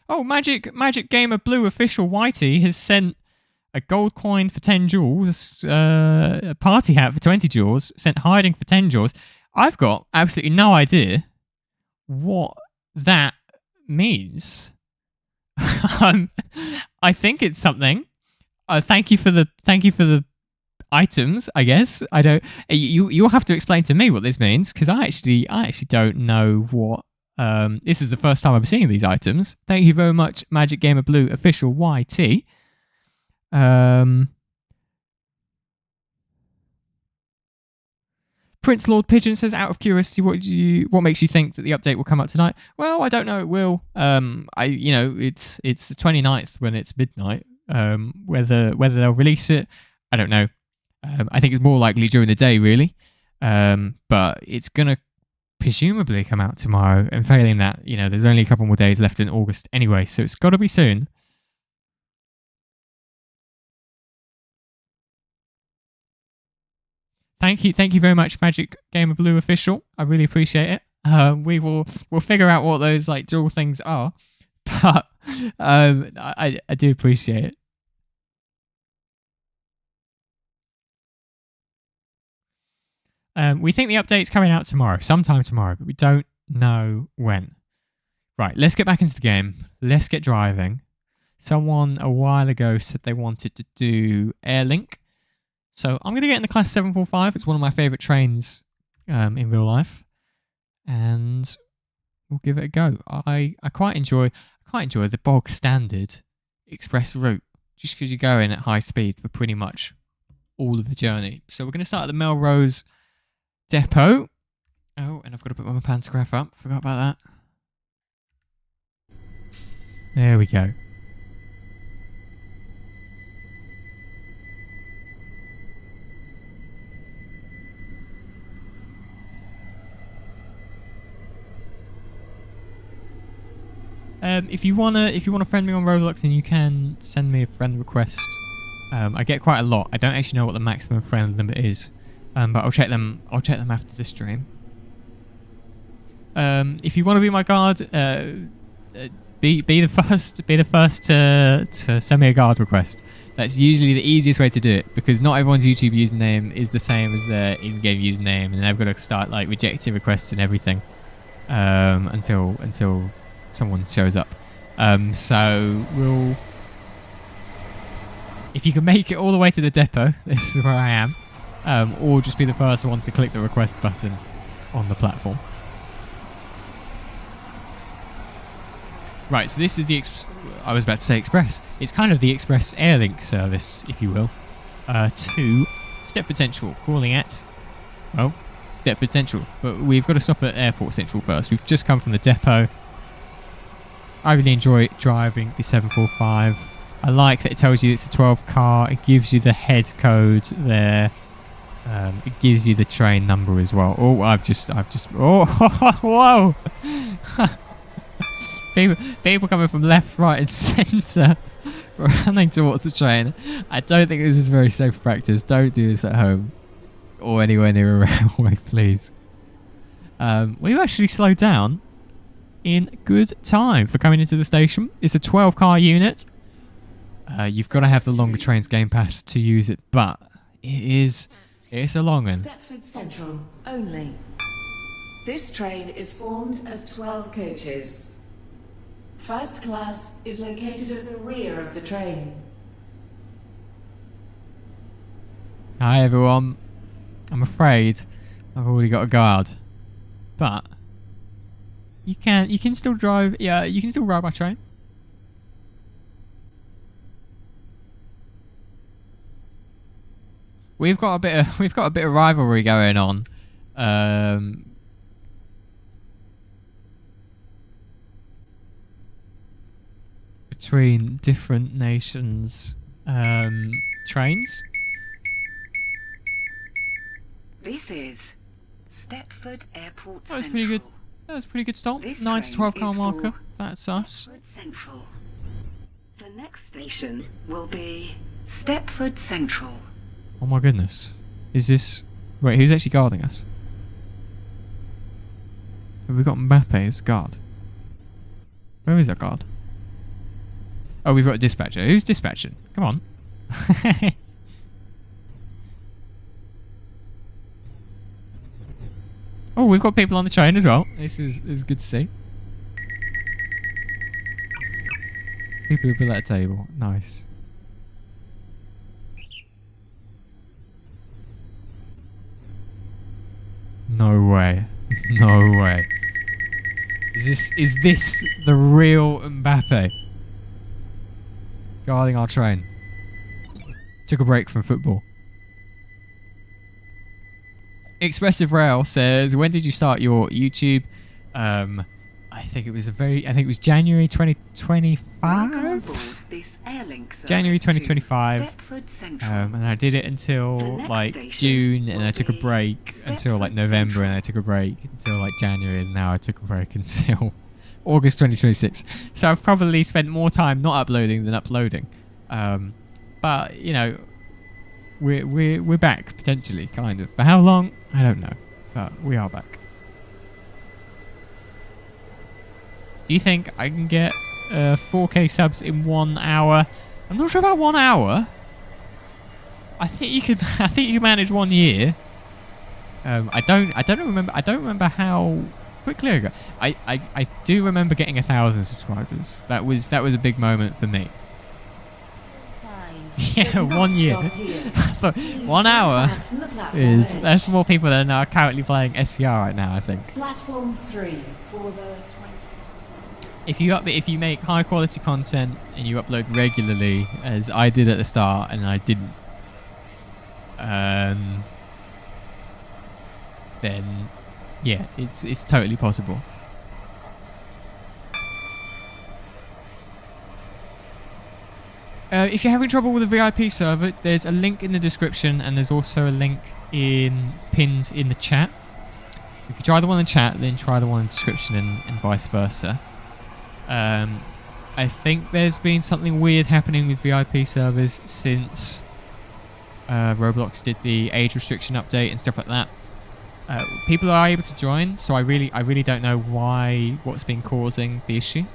S1: Oh, Magic Gamer Blue official Whitey has sent a gold coin for 10 jewels, a party hat for 20 jewels, sent hiding for 10 jewels. I've got absolutely no idea what that means. I think it's something. Thank you for the items, I guess. I don't. You'll have to explain to me what this means because I actually don't know what. This is the first time I'm seeing these items. Thank you very much, Magic Gamer Blue official YT. Prince Lord Pigeon says, out of curiosity, what makes you think that the update will come out tonight? Well, I don't know. It will. It's the 29th when it's midnight. Whether they'll release it, I don't know. I think it's more likely during the day, really. But it's gonna presumably come out tomorrow. And failing that, there's only a couple more days left in August anyway, so it's got to be soon. Thank you very much, Magic Gamer Blue official. I really appreciate it. We'll figure out what those like dual things are, but I do appreciate it. We think the update's coming out tomorrow, sometime tomorrow, but we don't know when. Right, let's get back into the game. Let's get driving. Someone a while ago said they wanted to do Airlink. So I'm going to get in the Class 745. It's one of my favourite trains in real life. And we'll give it a go. I quite enjoy the bog standard express route, just because you're going at high speed for pretty much all of the journey. So we're going to start at the Melrose Depot. Oh, and I've got to put my pantograph up. Forgot about that. There we go. If you wanna friend me on Roblox, then you can send me a friend request. I get quite a lot. I don't actually know what the maximum friend limit is, but I'll check them after the stream. If you want to be my guard, be the first to send me a guard request. That's usually the easiest way to do it because not everyone's YouTube username is the same as their in-game username, and they've got to start like rejecting requests and everything until someone shows up. So if you can make it all the way to the depot, this is where I am, or just be the first one to click the request button on the platform. Right, so this is I was about to say express. It's kind of the express Airlink service, if you will, to Stepford Central, calling at, well, Stepford Central. But we've got to stop at Airport Central first. We've just come from the depot. I really enjoy driving the 745. I like that it tells you it's a 12 car. It gives you the head code there. It gives you the train number as well. Oh, I've just. Oh, whoa! people coming from left, right, and centre, running towards the train. I don't think this is very safe practice. Don't do this at home or anywhere near a railway, please. We've actually slowed down in good time for coming into the station. It's a 12 car unit. You've got to have the longer trains game pass to use it, but it's a long one.
S2: Stepford Central only. This train is formed of 12 coaches. First class is located at the rear of the train.
S1: Hi everyone. I'm afraid I've already got a guard, but you can still drive. Yeah, you can still ride my train. We've got a bit of rivalry going on. between different nations' trains.
S6: This is Stepford Airport
S1: That was
S6: Central.
S1: pretty good. That was a pretty good start.
S6: This
S1: 9 to
S6: train
S1: 12 car
S6: is
S1: marker.
S6: for
S1: That's us.
S6: Stepford Central. The next station will be Stepford Central.
S1: Oh my goodness. Is this... Wait, who's actually guarding us? Have we got Mbappe as guard? Where is our guard? Oh, we've got a dispatcher. Who's dispatching? Come on. Oh, we've got people on the train as well. This is good to see. Two people at a table. Nice. No way. No way. Is this the real Mbappe? Guarding our train. Took a break from football. Expressive Rail says, when did you start your YouTube? I think it was January 2025. January 2025. And I did it until like June, and I took a break until like November, and I took a break until like January, and now I took a break until August 2026. So I've probably spent more time not uploading than uploading. But you know, we're back potentially, kind of. For how long? I don't know, but we are back. Do you think I can get 4K subs in 1 hour? I'm not sure about 1 hour. I think you could. I think you could manage 1 year. I don't remember how quickly I got. I do remember getting 1,000 subscribers. That was a big moment for me. Yeah, 1 year. I thought 1 hour that's more people than are currently playing SCR right now, I think.
S2: Platform 3 for the 20.
S1: If you make high quality content and you upload regularly, as I did at the start and I didn't, then yeah, it's totally possible. If you're having trouble with the VIP server, there's a link in the description, and there's also a link pinned in the chat. If you try the one in the chat, then try the one in the description, and vice versa. I think there's been something weird happening with VIP servers since Roblox did the age restriction update and stuff like that. People are able to join, so I really don't know what's been causing the issue.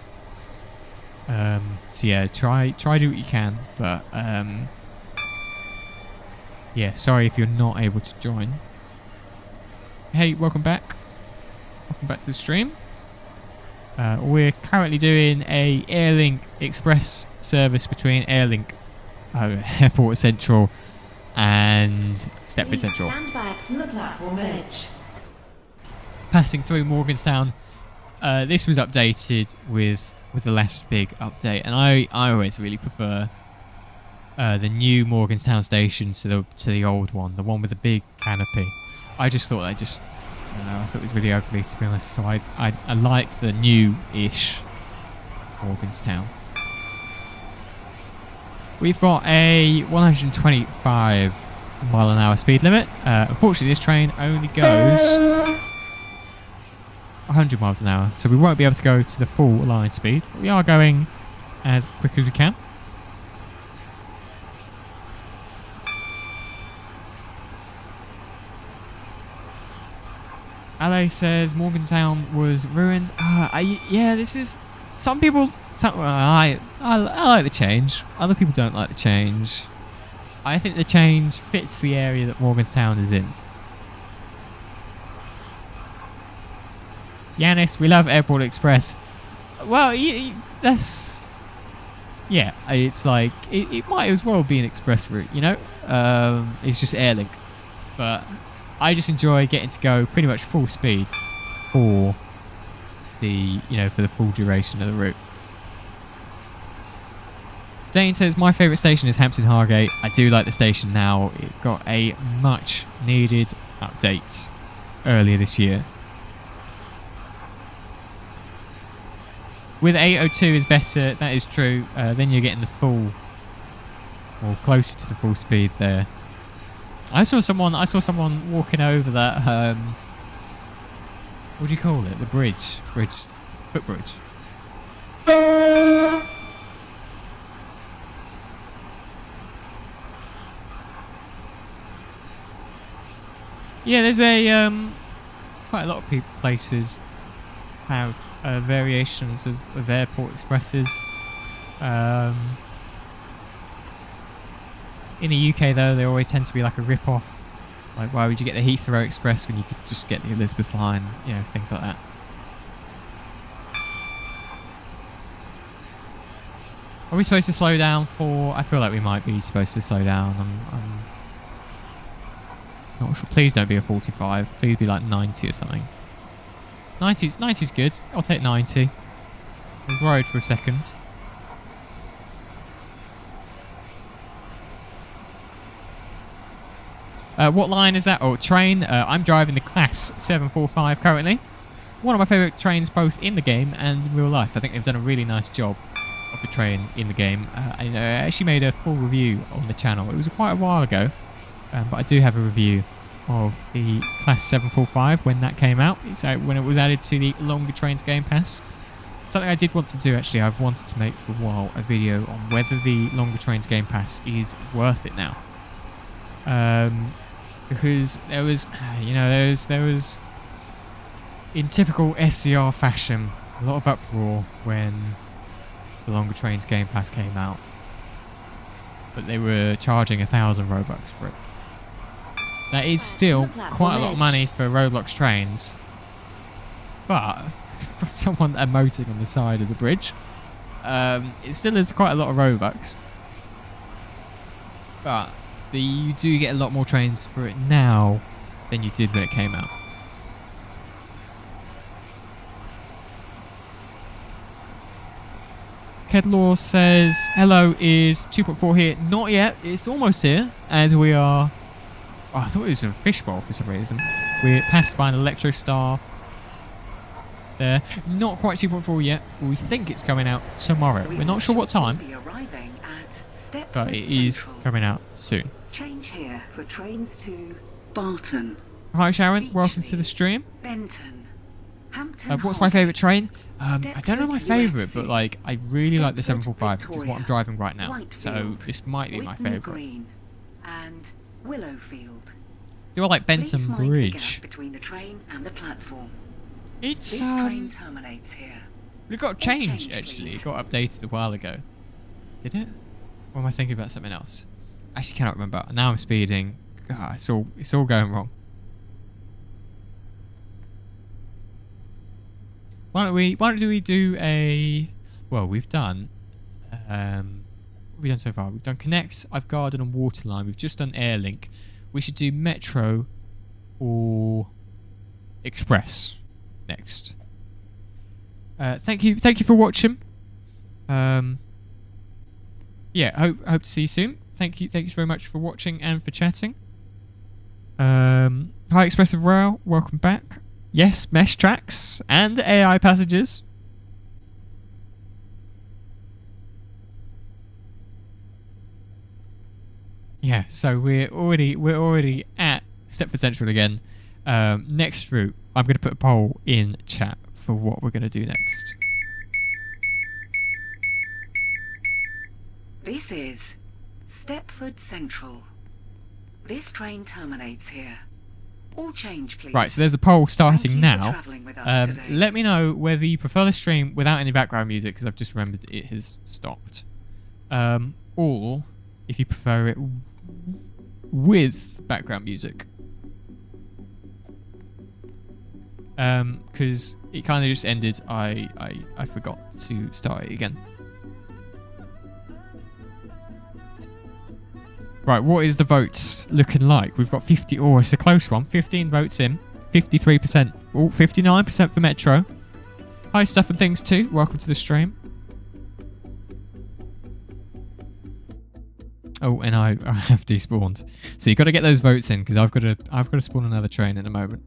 S1: So yeah, try do what you can, but yeah, sorry if you're not able to join. Hey, welcome back to the stream. We're currently doing a Airlink Express service between Airport Central and Stepford Central.
S2: Stand back from the platform edge.
S1: Passing through Morganstown. This was updated with the last big update, and I always really prefer the new Morganstown station to the old one, the one with the big canopy. I just thought I thought it was really ugly, to be honest. So I like the new-ish Morganstown. We've got a 125 mile an hour speed limit. Unfortunately, this train only goes 100 miles an hour, so we won't be able to go to the full line speed, but we are going as quick as we can. LA says Morgantown was ruined. Yeah, this is... Some people... I like the change. Other people don't like the change. I think the change fits the area that Morgantown is in. Yanis, we love Airport Express. Well, that's... Yeah, it's like... It might as well be an express route, you know? It's just Airlink. But I just enjoy getting to go pretty much full speed for the full duration of the route. Dane says, my favourite station is Hampton Hargate. I do like the station now. It got a much needed update earlier this year. With 802 is better, that is true. Then you're getting the full, or closer to the full speed there. I saw someone walking over that, what do you call it? The footbridge. Yeah, there's quite a lot of places have variations of airport expresses. In the UK though, they always tend to be like a rip-off. Like, why would you get the Heathrow Express when you could just get the Elizabeth line? You know, things like that. Are we supposed to slow down for... I feel like we might be supposed to slow down. I'm not sure. Please don't be a 45. Please be like 90 or something. 90's good. I'll take 90. I was worried for a second. What line is that? Oh, train. I'm driving the Class 745 currently. One of my favourite trains both in the game and in real life. I think they've done a really nice job of the train in the game. I actually made a full review on the channel. It was quite a while ago, but I do have a review of the Class 745 when that came out. It's when it was added to the Longer Trains Game Pass. Something I did want to do actually, I've wanted to make for a while a video on whether the Longer Trains Game Pass is worth it now. Because there was, there was, in typical SCR fashion, a lot of uproar when the Longer Trains Game Pass came out. But they were charging 1,000 Robux for it. That is still quite a lot of money for Roblox trains. But, for someone emoting on the side of the bridge, it still is quite a lot of Robux. But you do get a lot more trains for it now than you did when it came out. Kedlaw says, hello, is 2.4 here? Not yet, it's almost here, as we are... Oh, I thought it was a fishbowl for some reason. We're passed by an Electro Star there. Not quite 2.4 yet, but we think it's coming out tomorrow. We're not sure what time, but it is coming out soon.
S6: Change here for trains to Barton.
S1: Hi Sharon, welcome to the stream.
S6: Benton. Hampton.
S1: What's my favourite train? I don't know my favourite, but like I really like the 745, which is what I'm driving right now. So this might be my favourite.
S6: And Willowfield.
S1: Do I like Benton Bridge?
S6: Between the train and the platform.
S1: It's
S6: this train terminates here.
S1: It got changed actually. It got updated a while ago. Did it? Or am I thinking about something else? I actually cannot remember. Now I'm speeding. God, it's all going wrong. Why don't we do a... Well, we've done... what have we done so far? We've done Connect, I've Garden and Waterline. We've just done Airlink. We should do Metro or Express next. Thank you for watching. Yeah, hope to see you soon. Thanks very much for watching and for chatting. Hi Expressive Rail, welcome back. Yes, mesh tracks and AI passages. Yeah, so we're already at Stepford Central again. Next route, I'm going to put a poll in chat for what we're going to do next.
S6: This is Stepford Central. This train terminates here. All change, please.
S1: Right, so there's a poll starting now.
S6: Today.
S1: Let me know whether you prefer the stream without any background music, because I've just remembered it has stopped. Or if you prefer it with background music. Because it kind of just ended. I forgot to start it again. Right, what is the votes looking like? We've got 50... Oh, it's a close one. 15 votes in. 53%. Oh, 59% for Metro. Hi, Stuff and Things too. Welcome to the stream. Oh, and I have despawned. So you've got to get those votes in, because I've got to spawn another train in a moment.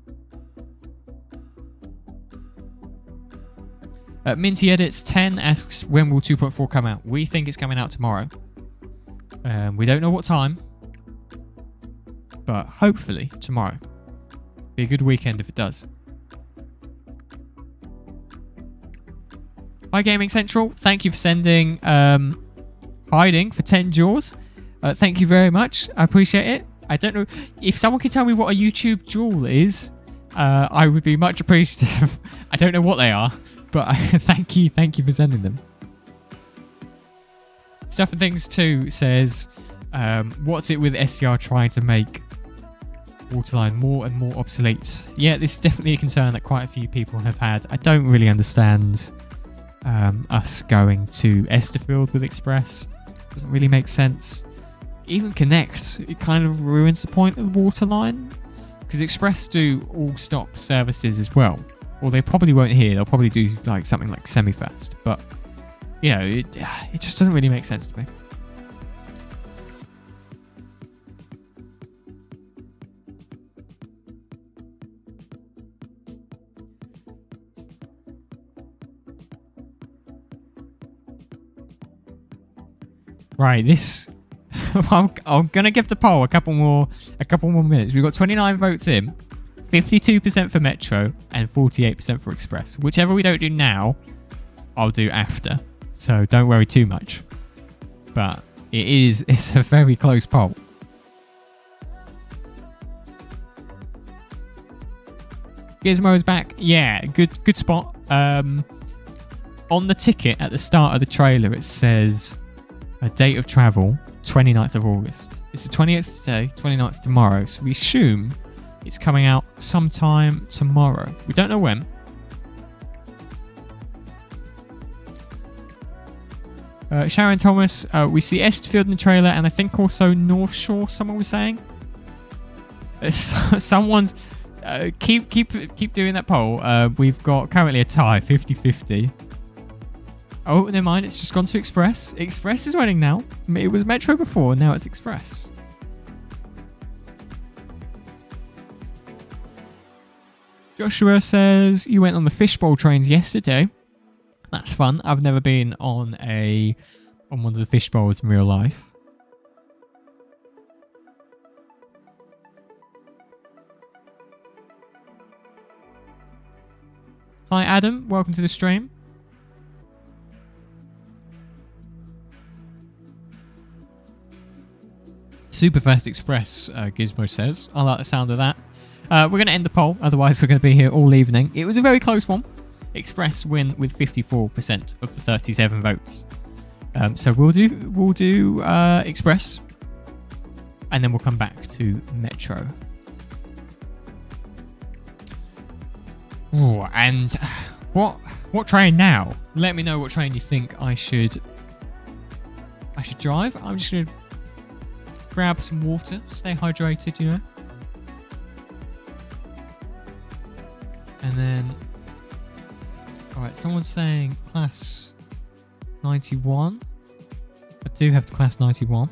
S1: Minty Edits 10 asks, when will 2.4 come out? We think it's coming out tomorrow. We don't know what time, but hopefully tomorrow. Be a good weekend if it does. Hi Gaming Central, thank you for sending Hiding for 10 jaws. Thank you very much, I appreciate it. I don't know, if someone can tell me what a YouTube jewel is, I would be much appreciative. I don't know what they are, but thank you for sending them. Stuff and Things 2 says, what's it with SCR trying to make waterline more and more obsolete? Yeah, this is definitely a concern that quite a few people have had. I don't really understand us going to Estherfield with Express. Doesn't really make sense. Even Connect, it kind of ruins the point of the waterline, because Express do all stop services as well. Or they probably won't here. They'll probably do like something like semi-fast, but you know, it just doesn't really make sense to me. Right, this I'm gonna give the poll a couple more minutes. We've got 29 votes in, 52% for Metro and 48% for Express. Whichever we don't do now, I'll do after. So don't worry too much. But it's a very close poll. Gizmo's back. Yeah, good spot. On the ticket at the start of the trailer, it says a date of travel, 29th of August. It's the 28th today, 29th tomorrow. So we assume it's coming out sometime tomorrow. We don't know when. Sharon Thomas, we see Estherfield in the trailer, and I think also North Shore, someone was saying. Someone's... keep doing that poll. We've got currently a tie, 50-50. Oh, never mind. It's just gone to Express. Express is winning now. It was Metro before, now it's Express. Joshua says, you went on the fishbowl trains yesterday. That's fun. I've never been on one of the fishbowls in real life. Hi Adam, welcome to the stream. Super Fast Express, Gizmo says. I like the sound of that. We're going to end the poll, otherwise we're going to be here all evening. It was a very close one. Express win with 54% of the 37 votes. So we'll do Express, and then we'll come back to Metro. Oh, and what train now? Let me know what train you think I should drive. I'm just gonna grab some water, stay hydrated, you know. And then, all right, someone's saying class 91. I do have the class 91.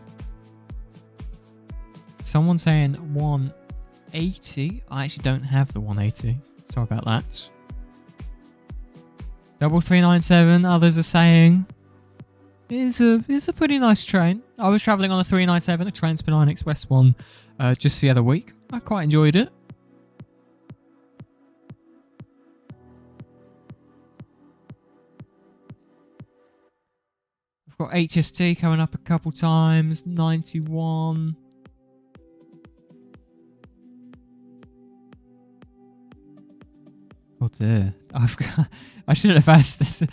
S1: Someone's saying 180. I actually don't have the 180. Sorry about that. 397. Others are saying it's a pretty nice train. I was travelling on a 397, a Trans-Pennine Express one, just the other week. I quite enjoyed it. I've got HST coming up a couple times. 91. Oh dear. I shouldn't have asked this.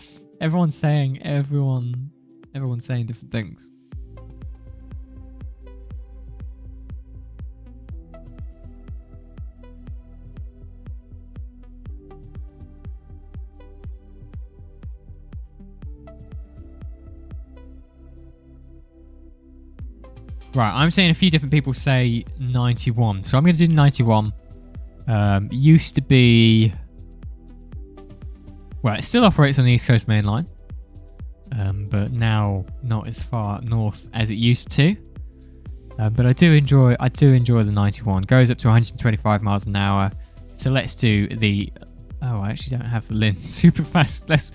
S1: Everyone's saying different things. Right, I'm seeing a few different people say 91. So I'm going to do 91. Used to be... Well, it still operates on the East Coast Main Line, but now not as far north as it used to. But I do enjoy the 91. Goes up to 125 miles an hour. So let's do the Oh, I actually don't have the Lin super fast. Let's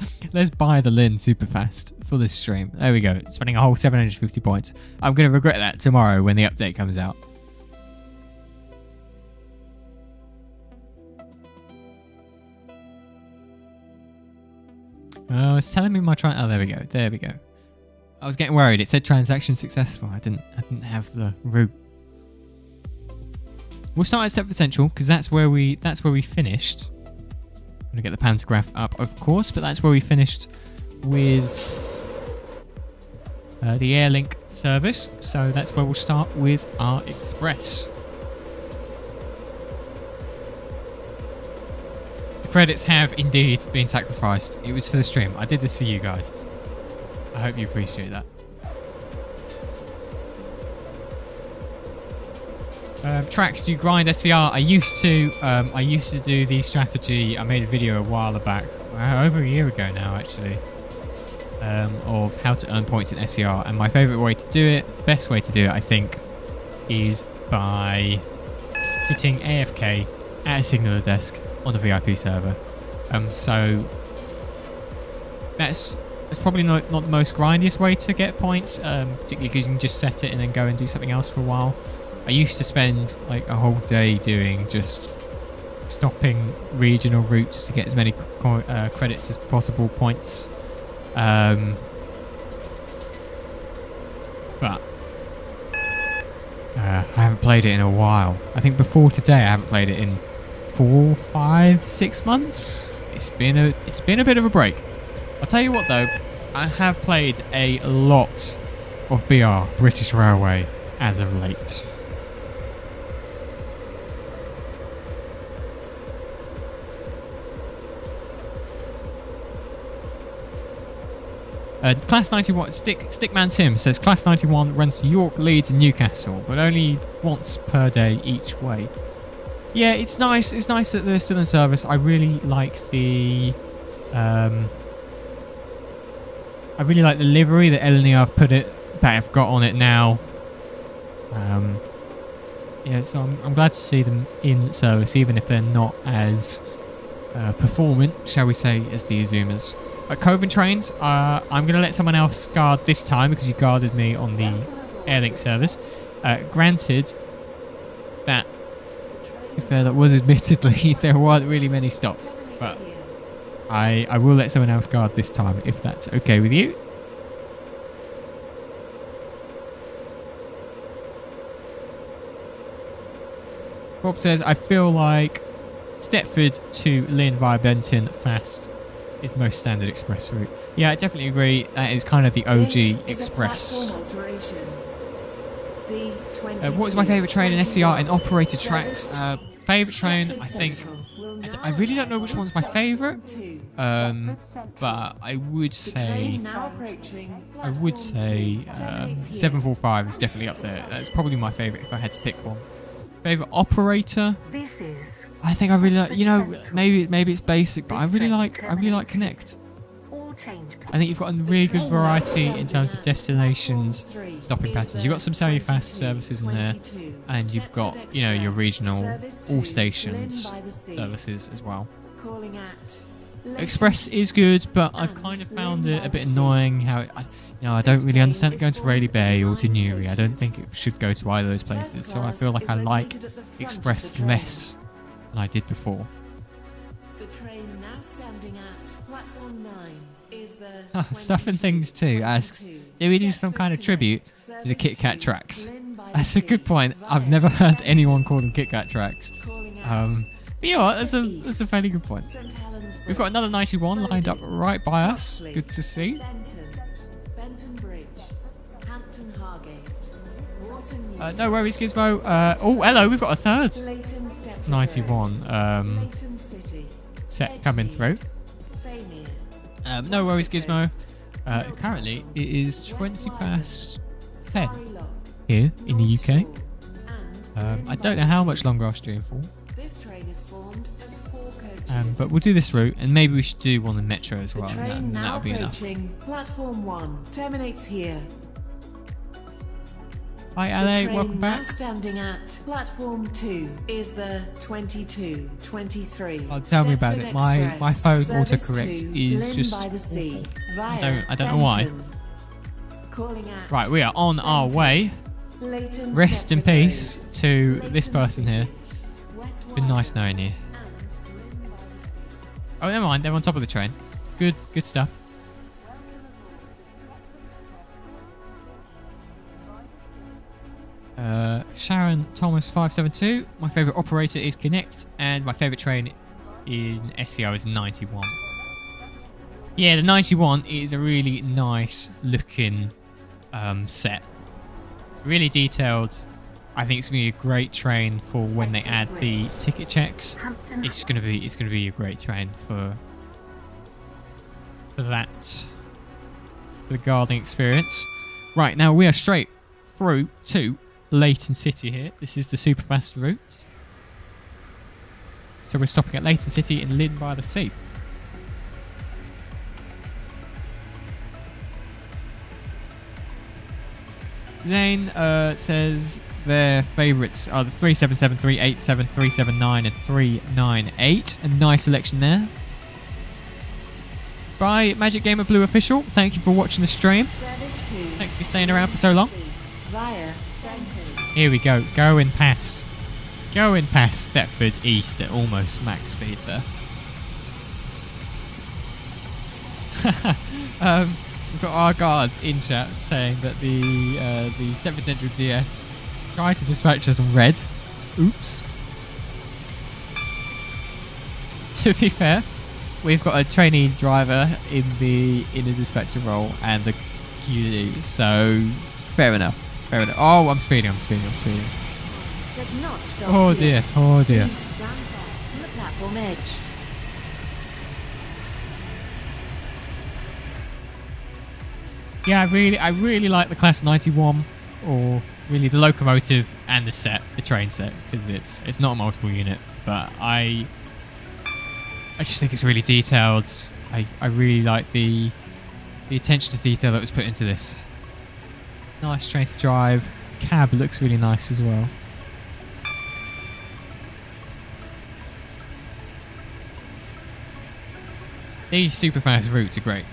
S1: buy the Lin super fast for this stream. There we go. Spending a whole 750 points. I'm going to regret that tomorrow when the update comes out. Oh, it's telling me my oh, there we go. There we go. I was getting worried. It said transaction successful. I didn't have the route. We'll start at Stepford Central because that's where we finished. I'm gonna get the pantograph up, of course, but that's where we finished with the Airlink service. So that's where we'll start with our express. The credits have indeed been sacrificed. It was for the stream. I did this for you guys. I hope you appreciate that. TRAX, do you grind SCR? I used to do the strategy. I made a video a while back, over a year ago now actually, of how to earn points in SCR. And my favourite way to do it, best way to do it, I think, is by sitting AFK at a signaller desk on a VIP server. So that's probably not the most grindiest way to get points, particularly because you can just set it and then go and do something else for a while. I used to spend like a whole day doing just stopping regional routes to get as many credits as possible, points. But I haven't played it in a while. I think before today I haven't played it in 4, 5, 6 months. It's been a bit of a break. I'll tell you what though, I have played a lot of BR, British Railway, as of late. Class 91, Stickman Tim says Class 91 runs to York, Leeds and Newcastle, but only once per day each way. Yeah, it's nice. It's nice that they're still in service. I really like the livery that Eleni have got on it now. Yeah, so I'm glad to see them in service, even if they're not as performant, shall we say, as the Azumas. Coven trains, I'm going to let someone else guard this time because you guarded me on the Airlink service. Granted, that was admittedly, there weren't really many stops, but I will let someone else guard this time if that's okay with you. Bob says, I feel like Stepford to Lynn via Benton fast is the most standard express route. Yeah, I definitely agree. That is kind of the OG express. What is my favourite train in SCR in operated TRAX? Favourite train, I think. I really don't know which one's my favourite. But I would say 745 is definitely up there. That's probably my favourite if I had to pick one. Favourite operator?
S4: This is.
S1: I think I really like, maybe it's basic, but I really like Connect. I think you've got a really good variety in terms of destinations, stopping patterns. You've got some semi-fast services in there, and you've got, your regional all stations services as well. Express is good, but I've kind of found it a bit annoying how I don't really understand it going to Rayleigh Bay or to Newry. I don't think it should go to either of those places, so I feel like I like Express less than I did before.
S2: The train now standing at platform 9 is the
S1: Stuff and Things too asks, do we do some kind of tribute to the Kit Kat TRAX? That's a good point. I've never heard anyone call them Kit Kat TRAX. But you know what, that's a fairly good point. We've got another 91 lined up right by us. Good to see.
S2: Benton Bridge, Hampton Hargate, Wharton
S1: No worries, Gizmo. Oh, hello, we've got a third 91 set coming through. No worries, Gizmo. Currently, it is 20 past 10 here in the UK. I don't know how much longer I'll stream for.
S2: This train is formed of 4 coaches.
S1: But we'll do this route, and maybe we should do one in Metro as well, and that'll be enough.
S2: Platform 1 terminates here.
S1: Hi,
S2: The
S1: LA.
S2: train
S1: Welcome
S2: now
S1: back.
S2: standing at platform 2 is the 2223.
S1: Oh, tell me about it. My phone
S2: Service
S1: autocorrect
S2: to
S1: is
S2: Lynn
S1: just
S2: by the Sea
S1: awful.
S2: via
S1: I don't know why.
S2: Benton. Calling at
S1: Right, we are on our
S2: Benton,
S1: way.
S2: Leighton
S1: Rest in
S2: Stepford
S1: peace
S2: Road,
S1: to this
S2: Leighton
S1: person here.
S2: City, West
S1: It's been nice knowing you.
S2: and Lynn by the Sea.
S1: Oh, never mind. They're on top of the train. Good stuff. Sharon Thomas 572. My favourite operator is Connect, and my favourite train in SCR is 91. Yeah, the 91 is a really nice looking set. It's really detailed. I think it's gonna be a great train for when they add the ticket checks. It's gonna be a great train for that, for the guarding experience. Right, now we are straight through to Leighton City here. This is the super fast route. So we're stopping at Leighton City in Lynn by the Sea. Zane says their favourites are the 377, 387, 379 and 398. A nice selection there. Bye, Magic Gamer Blue Official. Thank you for watching the stream.
S2: Service to
S1: Thank you for staying around for so long.
S2: via Benton.
S1: Here we go. Going past Stepford East at almost max speed there. We've got our guard in chat saying that the Stepford Central DS tried to dispatch us on red. Oops. To be fair, we've got a trainee driver in the dispatcher role and the QD, so fair enough. Oh, I'm speeding.
S2: Does not stop
S1: Oh
S2: here.
S1: dear.
S2: Please stand back from the platform edge.
S1: Yeah, I really like the Class 91, or really the locomotive and the train set, because it's not a multiple unit, but I just think it's really detailed. I really like the attention to detail that was put into this. Nice train to drive. Cab looks really nice as well. These super fast routes are great.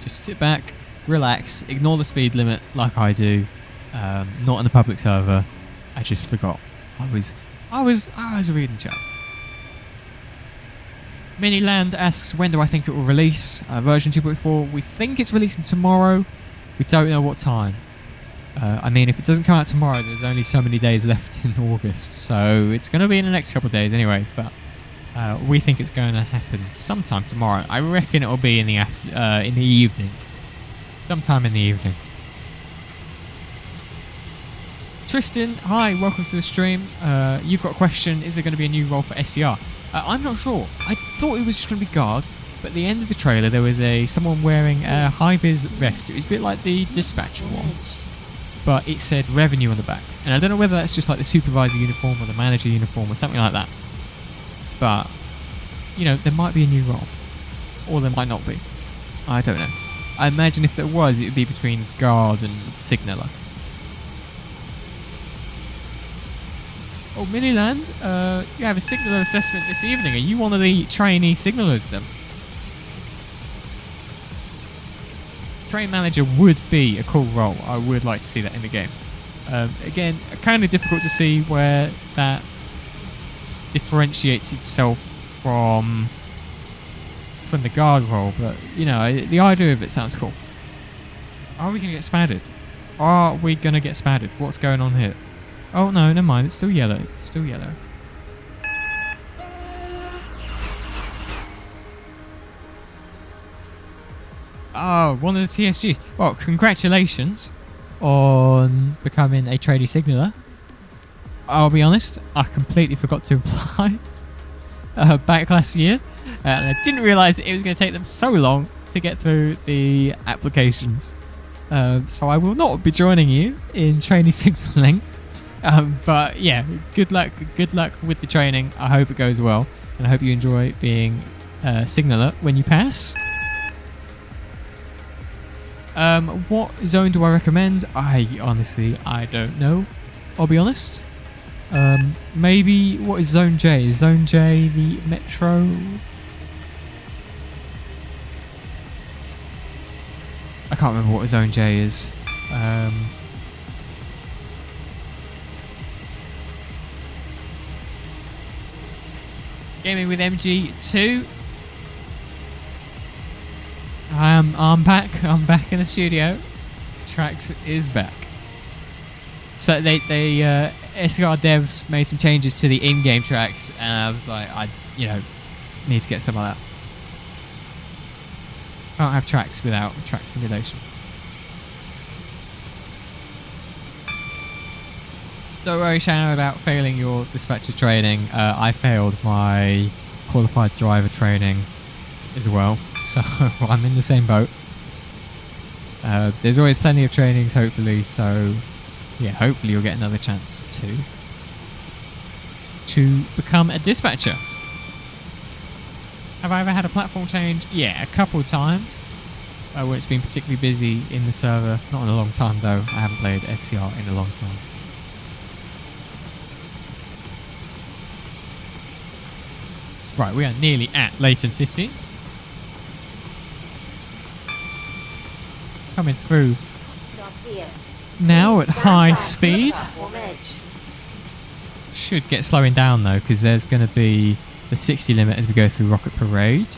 S1: Just sit back, relax, ignore the speed limit like I do. Not in the public server. I just forgot. I was reading chat. Miniland asks, when do I think it will release? Version 2.4. We think it's releasing tomorrow. We don't know what time. I mean, if it doesn't come out tomorrow, there's only so many days left in August, so it's going to be in the next couple of days anyway. But we think it's going to happen sometime tomorrow. I reckon it will be in the evening, sometime in the evening. Tristan, hi, welcome to the stream. You've got a question. Is there going to be a new role for SCR? I'm not sure. I thought it was just going to be guard, but at the end of the trailer there was someone wearing a high-vis vest. It was a bit like the dispatcher one, but it said revenue on the back. And I don't know whether that's just like the supervisor uniform or the manager uniform or something like that. But, you know, there might be a new role. Or there might not be. I don't know. I imagine if there was, it would be between guard and signaller. Oh, Miniland, you have a signaller assessment this evening. Are you one of the trainee signallers then? Train manager would be a cool role. I would like to see that in the game. Again, kind of difficult to see where that differentiates itself from the guard role, but you know, the idea of it sounds cool. Are we going to get spattered? What's going on here? Oh no, never mind. It's still yellow. Oh, one of the TSGs. Well, congratulations on becoming a trainee signaller. I'll be honest, I completely forgot to apply back last year. And I didn't realise it was going to take them so long to get through the applications. So I will not be joining you in trainee signalling. But yeah, good luck with the training. I hope it goes well, and I hope you enjoy being a signaller when you pass. What zone do I recommend? I don't know. I'll be honest. Maybe, what is Zone J? Is Zone J the metro? I can't remember what Zone J is. Gaming with MG2. I'm back. I'm back in the studio. TRAX is back. So they SCR devs made some changes to the in-game tracks, and I was like, I need to get some of that. Can't have tracks without track simulation. Don't worry, Shannon, about failing your dispatcher training. I failed my qualified driver training as well, so I'm in the same boat. There's always plenty of trainings, hopefully, so yeah, hopefully you'll get another chance to become a dispatcher. Have I ever had a platform change? Yeah, a couple of times. When it's been particularly busy in the server. Not in a long time though. I haven't played SCR in a long time. Right, we are nearly at Leighton City. Coming through now at high speed. Should get slowing down though, because there's going to be the 60 limit as we go through Rocket Parade.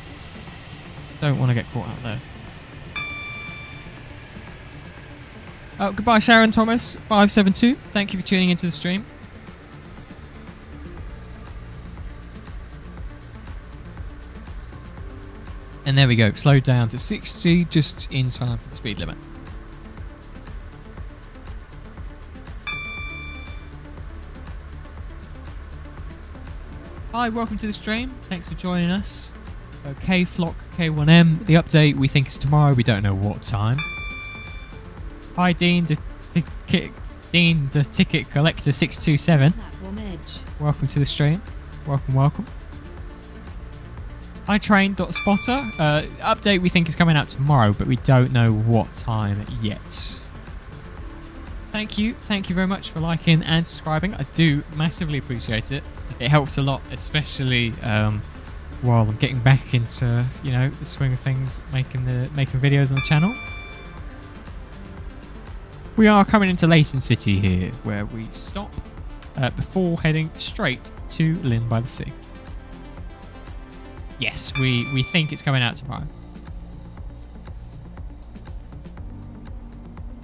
S1: Don't want to get caught out there. Oh, goodbye Sharon Thomas 572. Thank you for tuning into the stream. And there we go, slowed down to 60, just in time for the speed limit. Hi, welcome to the stream. Thanks for joining us. K-Flock K1M. The update we think is tomorrow. We don't know what time. Hi, Dean, the ticket collector 627. Welcome to the stream. Welcome. Hi, train.spotter. Update we think is coming out tomorrow, but we don't know what time yet. Thank you very much for liking and subscribing. I do massively appreciate it. It helps a lot, especially while I'm getting back into, the swing of things, making videos on the channel. We are coming into Leighton City here, where we stop before heading straight to Lynn by the Sea. Yes, we think it's coming out tomorrow.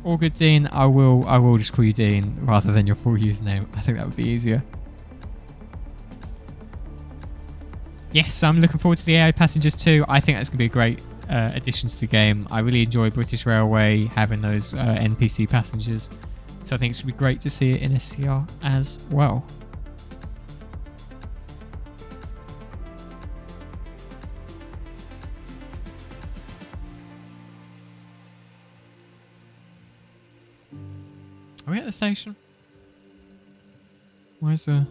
S1: All good, Dean. I will just call you Dean rather than your full username. I think that would be easier. Yes, I'm looking forward to the AI Passengers too. I think that's going to be a great addition to the game. I really enjoy British Railway having those NPC passengers. So I think it's going to be great to see it in SCR as well. Are we at the station? Where's the...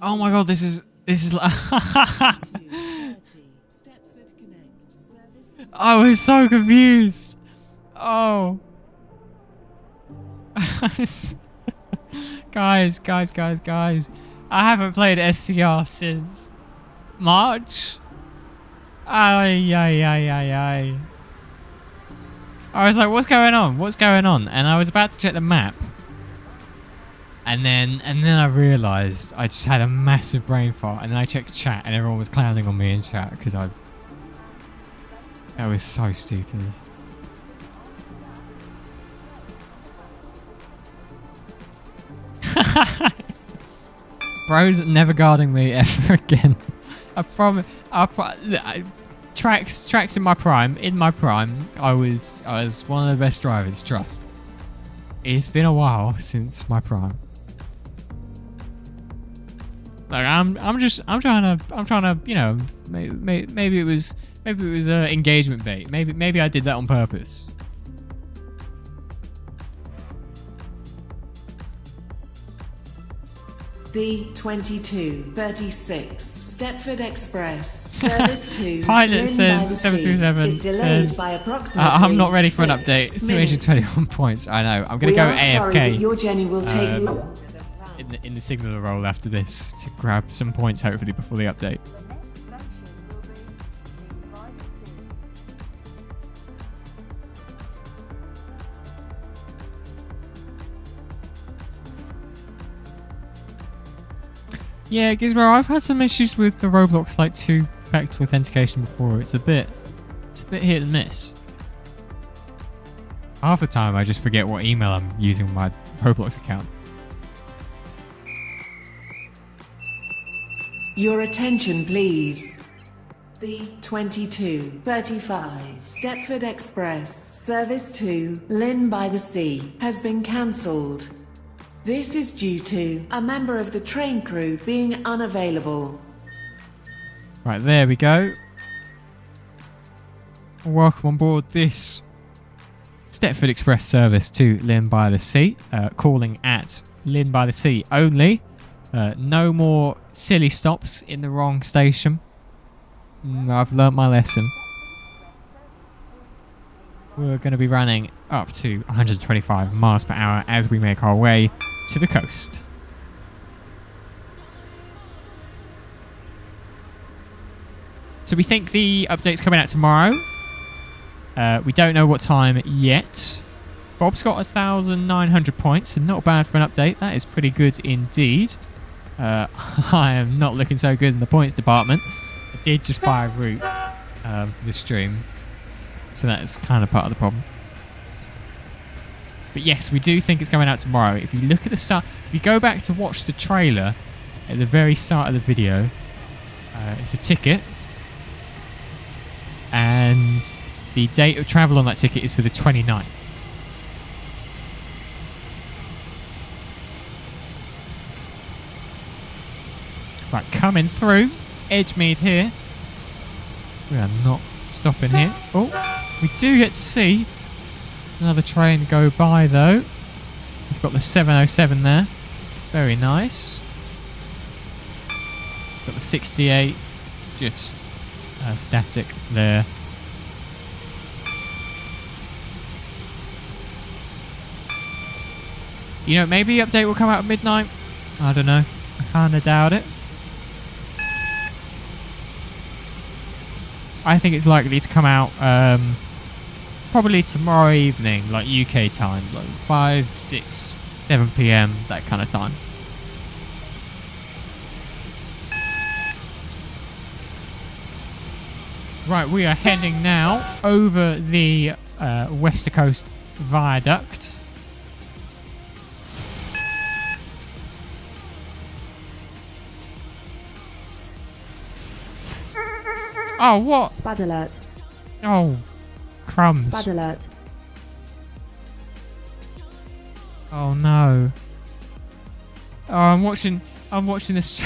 S1: Oh my god, this is like... I was so confused. Oh. Guys. I haven't played SCR since March. Ay. I was like, what's going on? And I was about to check the map. And then I realised I just had a massive brain fart, and then I checked chat and everyone was clowning on me in chat because that was so stupid. Bro's never guarding me ever again. I promise. TRAX in my prime. I was one of the best drivers. Trust. It's been a while since my prime. Like I'm trying to, maybe it was engagement bait. Maybe I did that on purpose.
S2: The 2236 Stepford Express service to
S1: Pilot
S2: Lynn
S1: says
S2: by the
S1: 737
S2: Sea is delayed
S1: says,
S2: by approximately
S1: I'm not ready for an update.
S2: 6 minutes.
S1: 321 points. I know. I'm going to
S2: We
S1: go
S2: are sorry, but
S1: AFK
S2: your journey will take you.
S1: in the signaler role after this to grab some points, hopefully, before the update. Yeah, Gizmo, I've had some issues with the Roblox like 2-factor authentication before. It's a bit hit and miss. Half the time I just forget what email I'm using with my Roblox account.
S2: Your attention, please. The 2235 Stepford Express service to Lynn by the Sea has been cancelled. This is due to a member of the train crew being unavailable.
S1: Right, there we go. Welcome on board this Stepford Express service to Lynn by the Sea. Calling at Lynn by the Sea only. No more silly stops in the wrong station. I've learnt my lesson. We're going to be running up to 125 miles per hour as we make our way to the coast. So we think the update's coming out tomorrow. We don't know what time yet. Bob's got 1,900 points, and not bad for an update. That is pretty good indeed. I am not looking so good in the points department. I did just buy a route for the stream, so that is kind of part of the problem. But yes, we do think it's coming out tomorrow. If you look at the start, if you go back to watch the trailer at the very start of the video, it's a ticket, and the date of travel on that ticket is for the 29th. Right, coming through Edgemead here. We are not stopping here. Oh, we do get to see another train go by though. We've got the 707 there. Very nice. Got the 68 just static there. You know, maybe the update will come out at midnight. I don't know. I kind of doubt it. I think it's likely to come out probably tomorrow evening, like UK time, like 5, 6, 7 p.m, that kind of time. Right, we are heading now over the West Coast Viaduct. Oh, what?
S7: Spad alert.
S1: Oh, crumbs.
S7: Spad alert.
S1: Oh no. Oh, I'm watching this.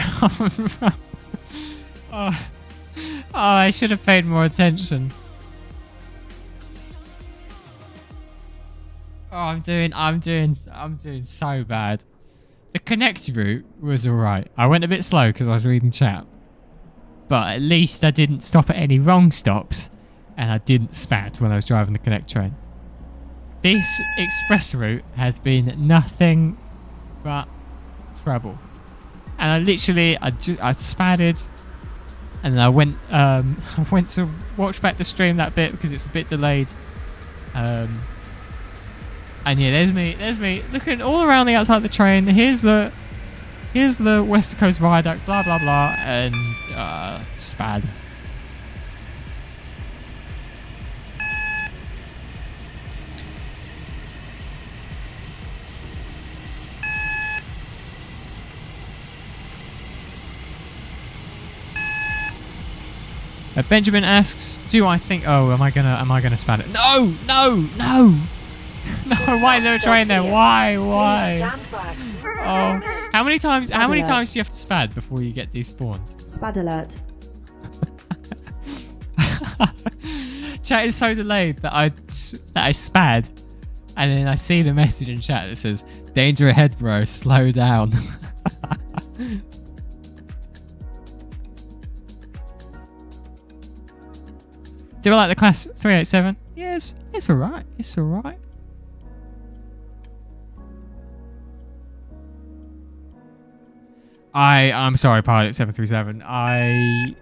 S1: Oh, I should have paid more attention. Oh, I'm doing so bad. The connect route was alright. I went a bit slow because I was reading chat. But at least I didn't stop at any wrong stops, and I didn't spat when I was driving the Connect train. This express route has been nothing but trouble. And I spatted, and then I went to watch back the stream that bit because it's a bit delayed. And yeah, there's me looking all around the outside of the train. Here's the West Coast Viaduct, blah blah blah, and spad. Benjamin asks, "Do I think? Oh, am I gonna spad it? No, no, no, no! Why is there a train there? Why?
S5: Stand back.
S1: Oh, how many times?
S7: Spad
S1: How many
S7: alert.
S1: times do you have to spad before you get despawned?"
S7: Spad alert.
S1: Chat is so delayed that I spad, and then I see the message in chat that says, "Danger ahead, bro. Slow down." Do I like the class 387? Yes, it's alright. It's alright. I'm sorry, Pilot 737. I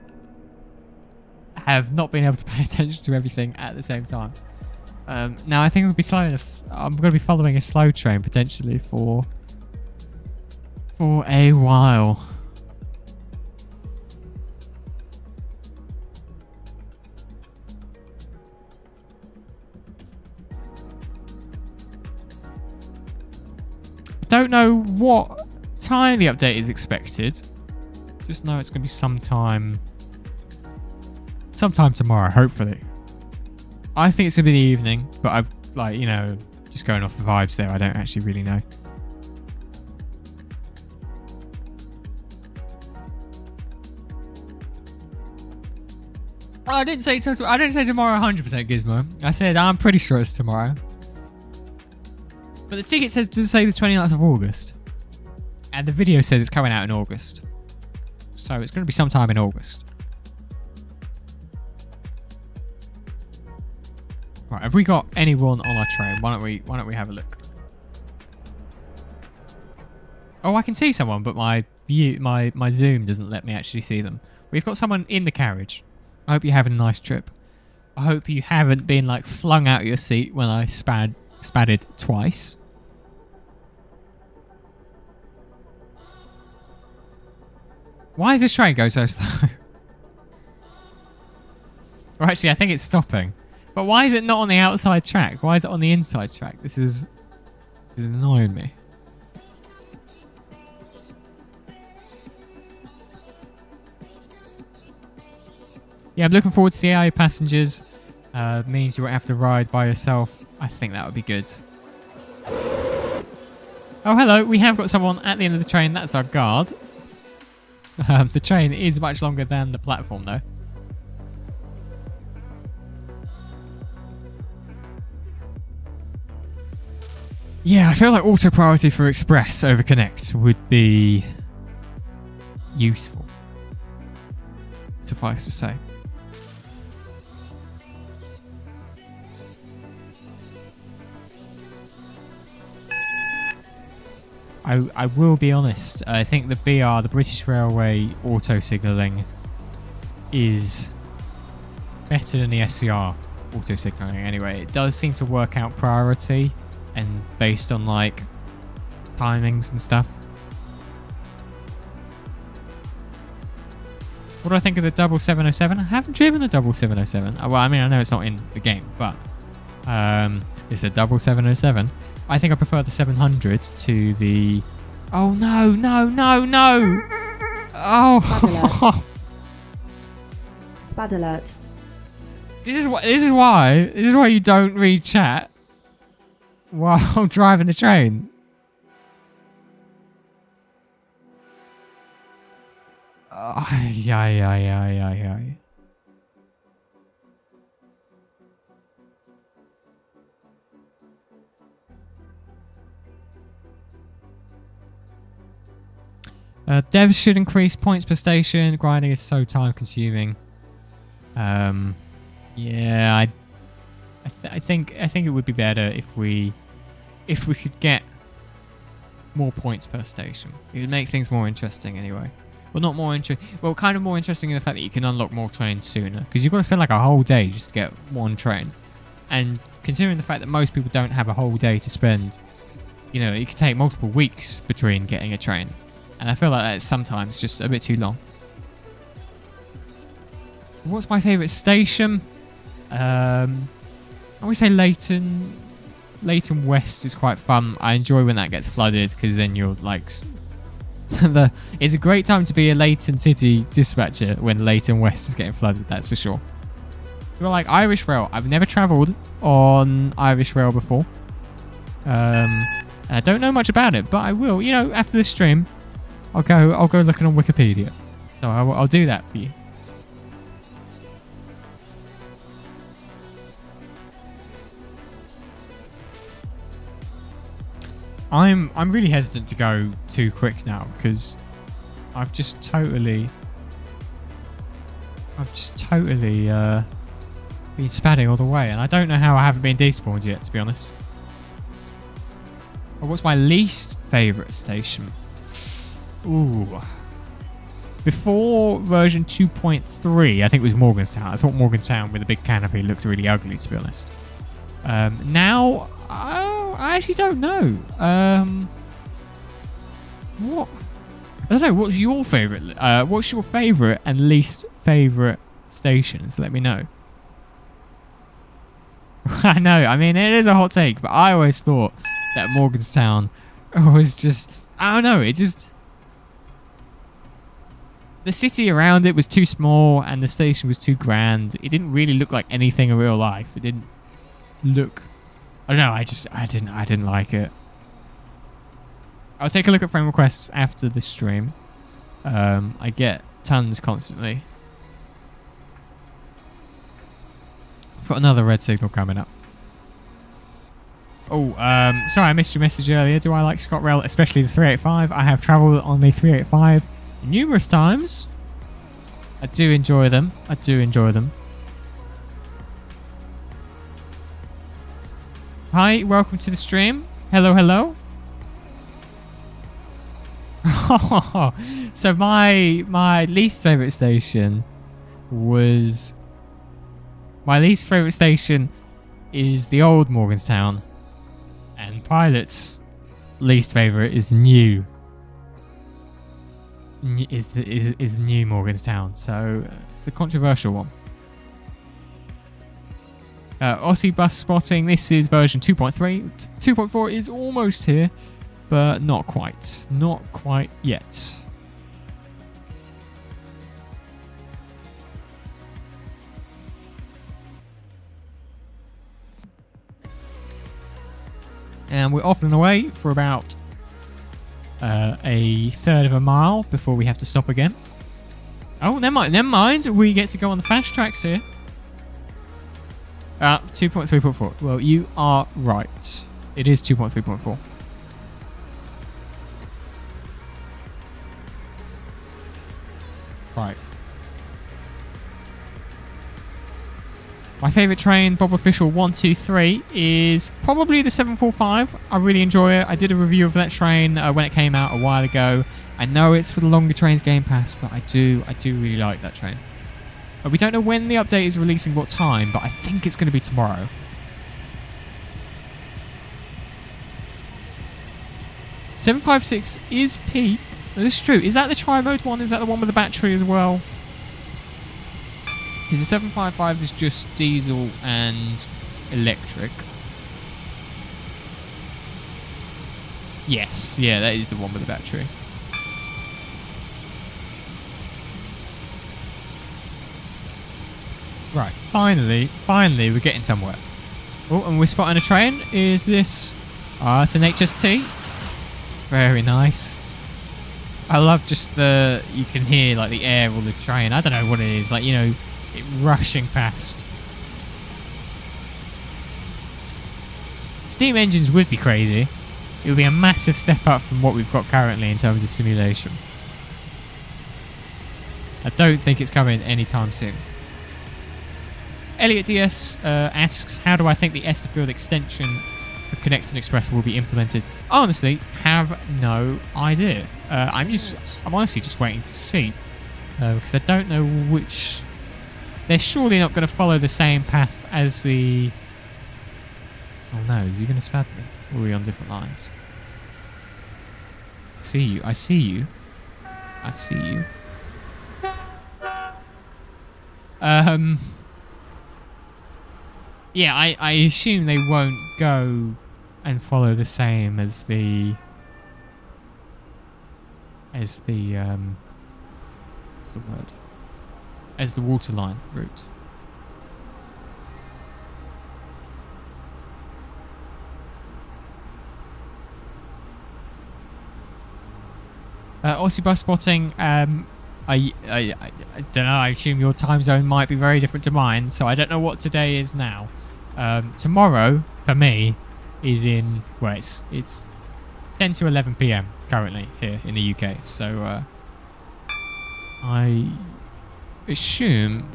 S1: have not been able to pay attention to everything at the same time. Now I think we'll be slowing. I'm going to be following a slow train potentially for a while. I don't know what time the update is expected. Just know it's going to be sometime tomorrow, hopefully. I think it's going to be the evening, but I've, like, you know, just going off the vibes there. I don't actually really know. I didn't say tomorrow 100% Gizmo. I said I'm pretty sure it's tomorrow. But the ticket says to say the 29th of August. And the video says it's coming out in August. So it's going to be sometime in August. Right, have we got anyone on our train? Why don't we have a look? Oh, I can see someone, but my Zoom doesn't let me actually see them. We've got someone in the carriage. I hope you're having a nice trip. I hope you haven't been like flung out of your seat when I spadded twice. Why does this train go so slow? Well, actually, I think it's stopping. But why is it not on the outside track? Why is it on the inside track? This is annoying me. Yeah, I'm looking forward to the AI passengers. Means you won't have to ride by yourself. I think that would be good. Oh, hello. We have got someone at the end of the train. That's our guard. The train is much longer than the platform, though. Yeah, I feel like auto priority for Express over Connect would be useful. Suffice to say. I will be honest. I think the BR, the British Railway auto signalling, is better than the SCR auto signalling. Anyway, it does seem to work out priority and based on like timings and stuff. What do I think of the 7707? I haven't driven a 7707. Well, I mean, I know it's not in the game, but it's a 7707. I think I prefer the 700 to the... Oh, no, no, no, no! Oh!
S7: Spad alert.
S1: This is why you don't read chat while driving the train. Yeah. Devs should increase points per station. Grinding is so time consuming. Yeah, I think it would be better if we could get more points per station. It would make things more interesting anyway. Well, not more interesting. Well, kind of more interesting in the fact that you can unlock more trains sooner, because you've got to spend like a whole day just to get one train. And considering the fact that most people don't have a whole day to spend, you know, it could take multiple weeks between getting a train. And I feel like that's sometimes just a bit too long. What's my favourite station? I would say Leighton West is quite fun. I enjoy when that gets flooded, because then you're like... It's a great time to be a Leighton City dispatcher when Leighton West is getting flooded, that's for sure. You're like Irish Rail. I've never travelled on Irish Rail before. And I don't know much about it, but I will. You know, after the stream... I'll go looking on Wikipedia. So I'll do that for you. I'm really hesitant to go too quick now, because I've just totally been spadding all the way, and I don't know how I haven't been despawned yet, to be honest. Oh, what's my least favourite station? Ooh. Before version 2.3, I think it was Morgantown. I thought Morgantown with a big canopy looked really ugly, to be honest. Now, I actually don't know. What? I don't know. What's your favourite? What's your favourite and least favourite stations? Let me know. I know. I mean, it is a hot take, but I always thought that Morgantown was just... I don't know. It just... The city around it was too small, and the station was too grand. It didn't really look like anything in real life. It didn't look... I don't know. I didn't like it. I'll take a look at frame requests after the stream. I get tons constantly. Got another red signal coming up. Oh, sorry I missed your message earlier. Do I like ScotRail, especially the 385? I have travelled on the 385 numerous times. I do enjoy them. Hi, welcome to the stream. Hello. So my least favourite station was... My least favourite station is the old Morgantown, and Pilot's least favourite is new. Is the new Morgantown, so it's a controversial one. Aussie bus spotting. This is version 2.3. 2.4 is almost here, but not quite. Not quite yet. And we're off and away for about a third of a mile before we have to stop again. Oh, never mind. We get to go on the fast tracks here. 2.3.4. Well, you are right. It is 2.3.4. Right. My favourite train, Bob Official 123, is probably the 745. I really enjoy it. I did a review of that train when it came out a while ago. I know it's for the longer trains Game Pass, but I do really like that train. We don't know when the update is releasing, what time, but I think it's going to be tomorrow. .756 is peak. This is true. Is that the tri-mode one? Is that the one with the battery as well? Because the 755 is just diesel and electric. Yes, yeah, that is the one with the battery. Right, finally, we're getting somewhere. Oh, and we're spotting a train. Is this... it's an HST. Very nice. I love just the... You can hear, like, the air or the train. I don't know what it is. Like, you know, it rushing past. Steam engines would be crazy. It would be a massive step up from what we've got currently in terms of simulation. I don't think it's coming anytime soon. Elliot DS asks, how do I think the Stepford extension for Connect and Express will be implemented? I honestly have no idea. I'm honestly just waiting to see. Because I don't know which... They're surely not going to follow the same path as the... Oh no, are you going to spad me? Or are we on different lines? I see you. I see you. Yeah, I assume they won't go and follow the same as the... what's the word? As the waterline route. Aussie bus spotting. I don't know. I assume your time zone might be very different to mine, so I don't know what today is now. Tomorrow for me is in... Well, it's 10 to 11 p.m. currently here in the UK. So I assume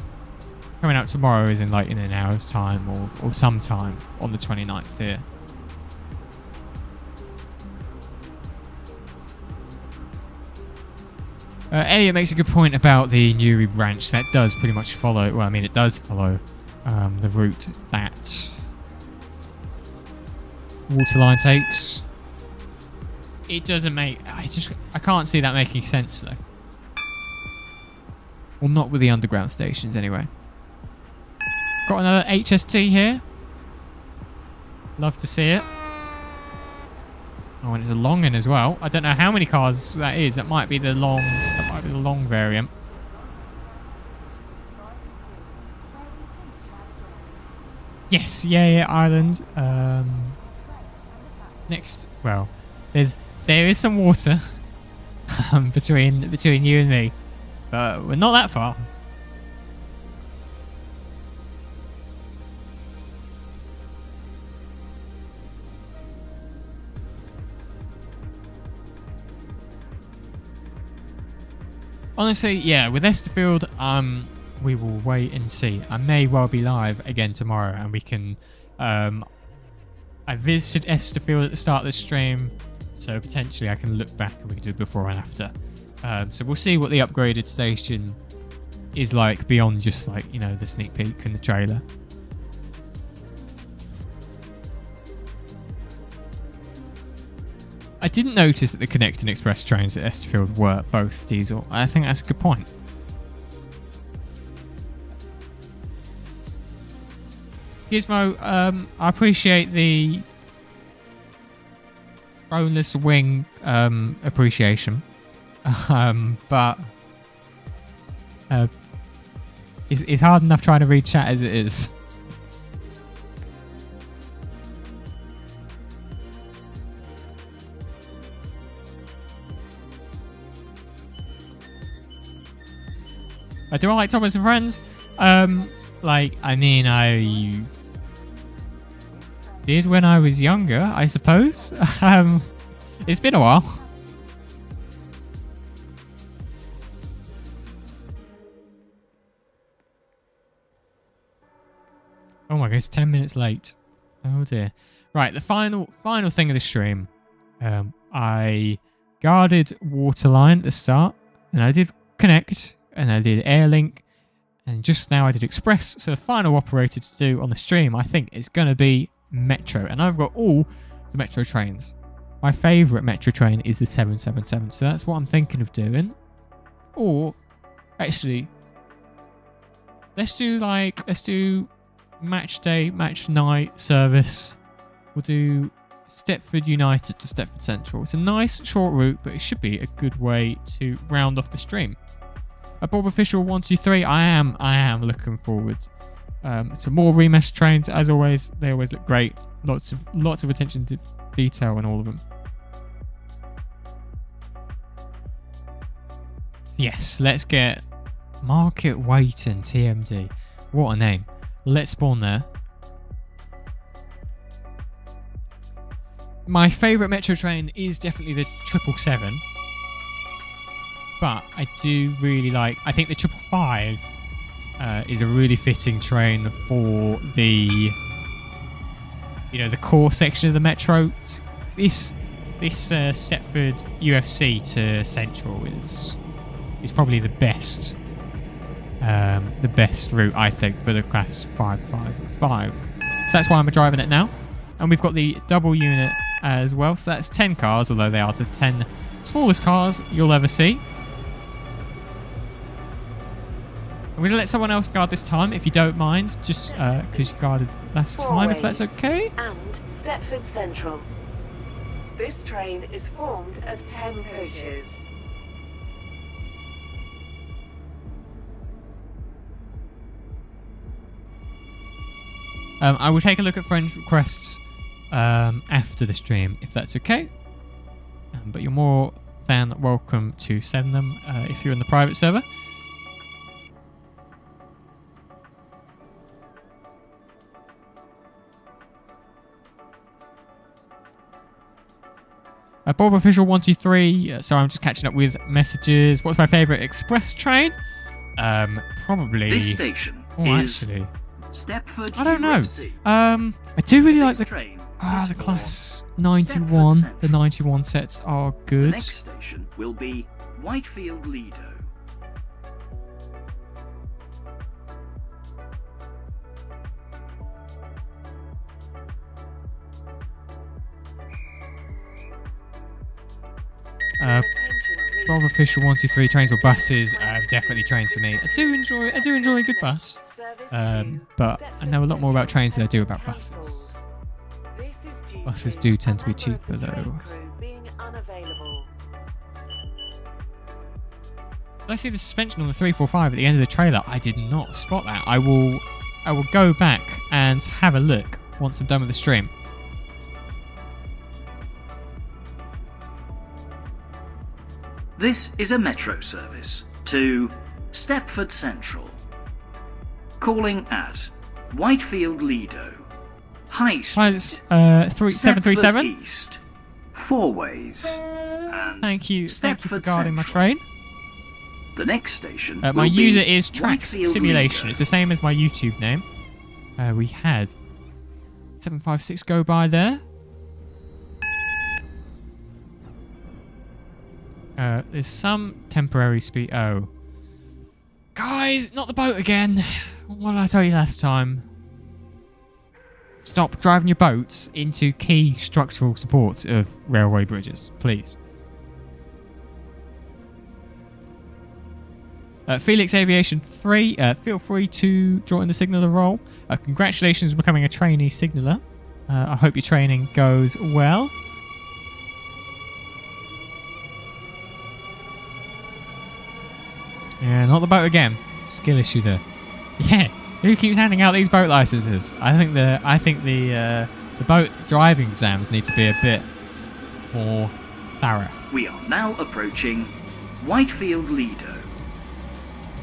S1: coming out tomorrow is in like in an hour's time or sometime on the 29th here. Elliot makes a good point about the Newry branch. That does pretty much follow, well, I mean, it does follow the route that Waterline takes. It doesn't make, I can't see that making sense though. Well, not with the underground stations anyway. Got another HST here. Love to see it. Oh, and it's a long one as well. I don't know how many cars that is. That might be the long variant. Yes, yeah, Ireland. Next, well, there is some water between you and me, but we're not that far. Honestly, yeah, with Estherfield, we will wait and see. I may well be live again tomorrow, and we can. I visited Estherfield at the start of the stream, so potentially I can look back and we can do before and after. So we'll see what the upgraded station is like beyond just like, you know, the sneak peek and the trailer. I didn't notice that the Connect and Express trains at Estherfield were both diesel. I think that's a good point. Gizmo, I appreciate the boneless wing appreciation, but it's hard enough trying to read chat as it is. Do I like Thomas and Friends? Like, I mean, I did when I was younger, I suppose. It's been a while. Oh my goodness, 10 minutes late. Oh dear. Right, the final thing of the stream. I guarded Waterline at the start, and I did Connect, and I did Airlink, and just now I did Express. So the final operator to do on the stream, I think, is going to be Metro. And I've got all the Metro trains. My favourite Metro train is the 777. So that's what I'm thinking of doing. Or, actually, let's do match day, match night service. We'll do Stepford United to Stepford Central. It's a nice short route, but it should be a good way to round off the stream. Bob Official 123, I am looking forward to more remesh trains. As always, they always look great. Lots of attention to detail in all of them. Yes, let's get Market Waiting TMD. What a name. Let's spawn there. My favourite Metro train is definitely the 777. But I do really like, I think the 555 is a really fitting train for the, you know, the core section of the Metro. This Stepford UFC to Central is probably the best route, I think, for the class 555. So that's why I'm driving it now. And we've got the double unit as well. So that's 10 cars, although they are the 10 smallest cars you'll ever see. I'm going to let someone else guard this time, if you don't mind, just because you guarded last time, if that's okay.
S2: And Stepford Central. This train is formed of 10 coaches.
S1: I will take a look at friend requests after the stream, if that's okay. But you're more than welcome to send them if you're in the private server. Bob Official 123. Sorry, I'm just catching up with messages. What's my favourite express train? Probably.
S7: This station is
S1: actually,
S7: Stepford.
S1: I don't know.
S7: USA.
S1: I do really like
S7: This
S1: the
S7: train
S1: the
S7: is for
S1: class 91.
S7: Stepford
S1: The
S7: Central.
S1: 91 sets are
S7: The
S1: good.
S7: next station will be Whitefield Lido.
S1: Bob Official 123 trains or buses. Definitely trains for me. I do enjoy a good bus. But I know a lot more about trains than I do about buses. Buses do tend to be cheaper though. Did I see the suspension on the 345 at the end of the trailer? I did not spot that. I will go back and have a look once I'm done with the stream.
S7: This is a metro service to Stepford Central. Calling at Whitefield Lido, High Street,
S1: Pilot's 737.
S7: Stepford East, Four Ways, and
S1: Thank you for
S7: Stepford
S1: guarding my
S7: Central.
S1: train.
S7: The next station
S1: My
S7: will be
S1: user is TRAX
S7: Whitefield
S1: Simulation.
S7: Lido.
S1: It's the same as my YouTube name. We had 756 go by there. There's some temporary speed. Oh. Guys, not the boat again. What did I tell you last time? Stop driving your boats into key structural supports of railway bridges, please. Felix Aviation 3, feel free to join the signaller role. Congratulations on becoming a trainee signaller. I hope your training goes well. Yeah, not the boat again. Skill issue there. Yeah, who keeps handing out these boat licenses? I think the boat driving exams need to be a bit more thorough.
S7: We are now approaching Whitefield Lido.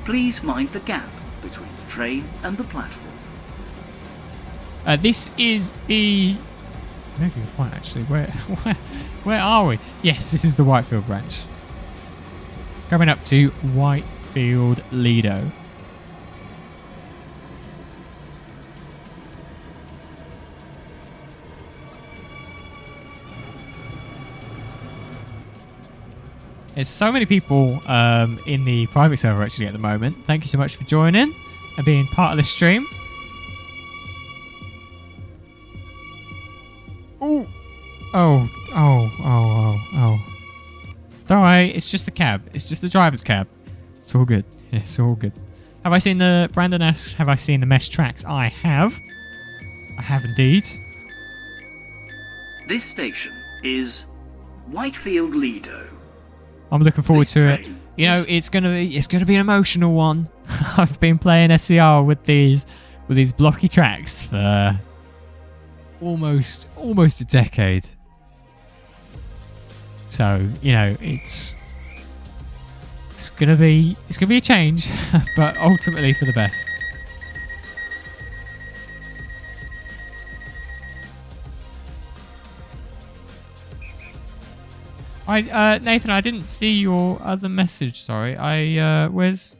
S7: Please mind the gap between the train and the platform.
S1: This is the. I don't think quite actually. Where are we? Yes, this is the Whitefield branch. Coming up to Whitefield Lido. There's so many people in the private server actually at the moment. Thank you so much for joining and being part of the stream. Ooh. Oh. Don't worry, it's just the cab. It's just the driver's cab. It's all good. Yeah, it's all good. Have I seen the Brandon S? Have I seen the mesh tracks? I have. I have indeed.
S7: This station is Whitefield Lido.
S1: I'm looking forward
S7: This
S1: to it.
S7: train
S1: You know, it's gonna be an emotional one. I've been playing SCR with these blocky tracks for almost a decade. So, you know, it's gonna be a change, but ultimately for the best. Nathan, I didn't see your other message. Sorry, where's?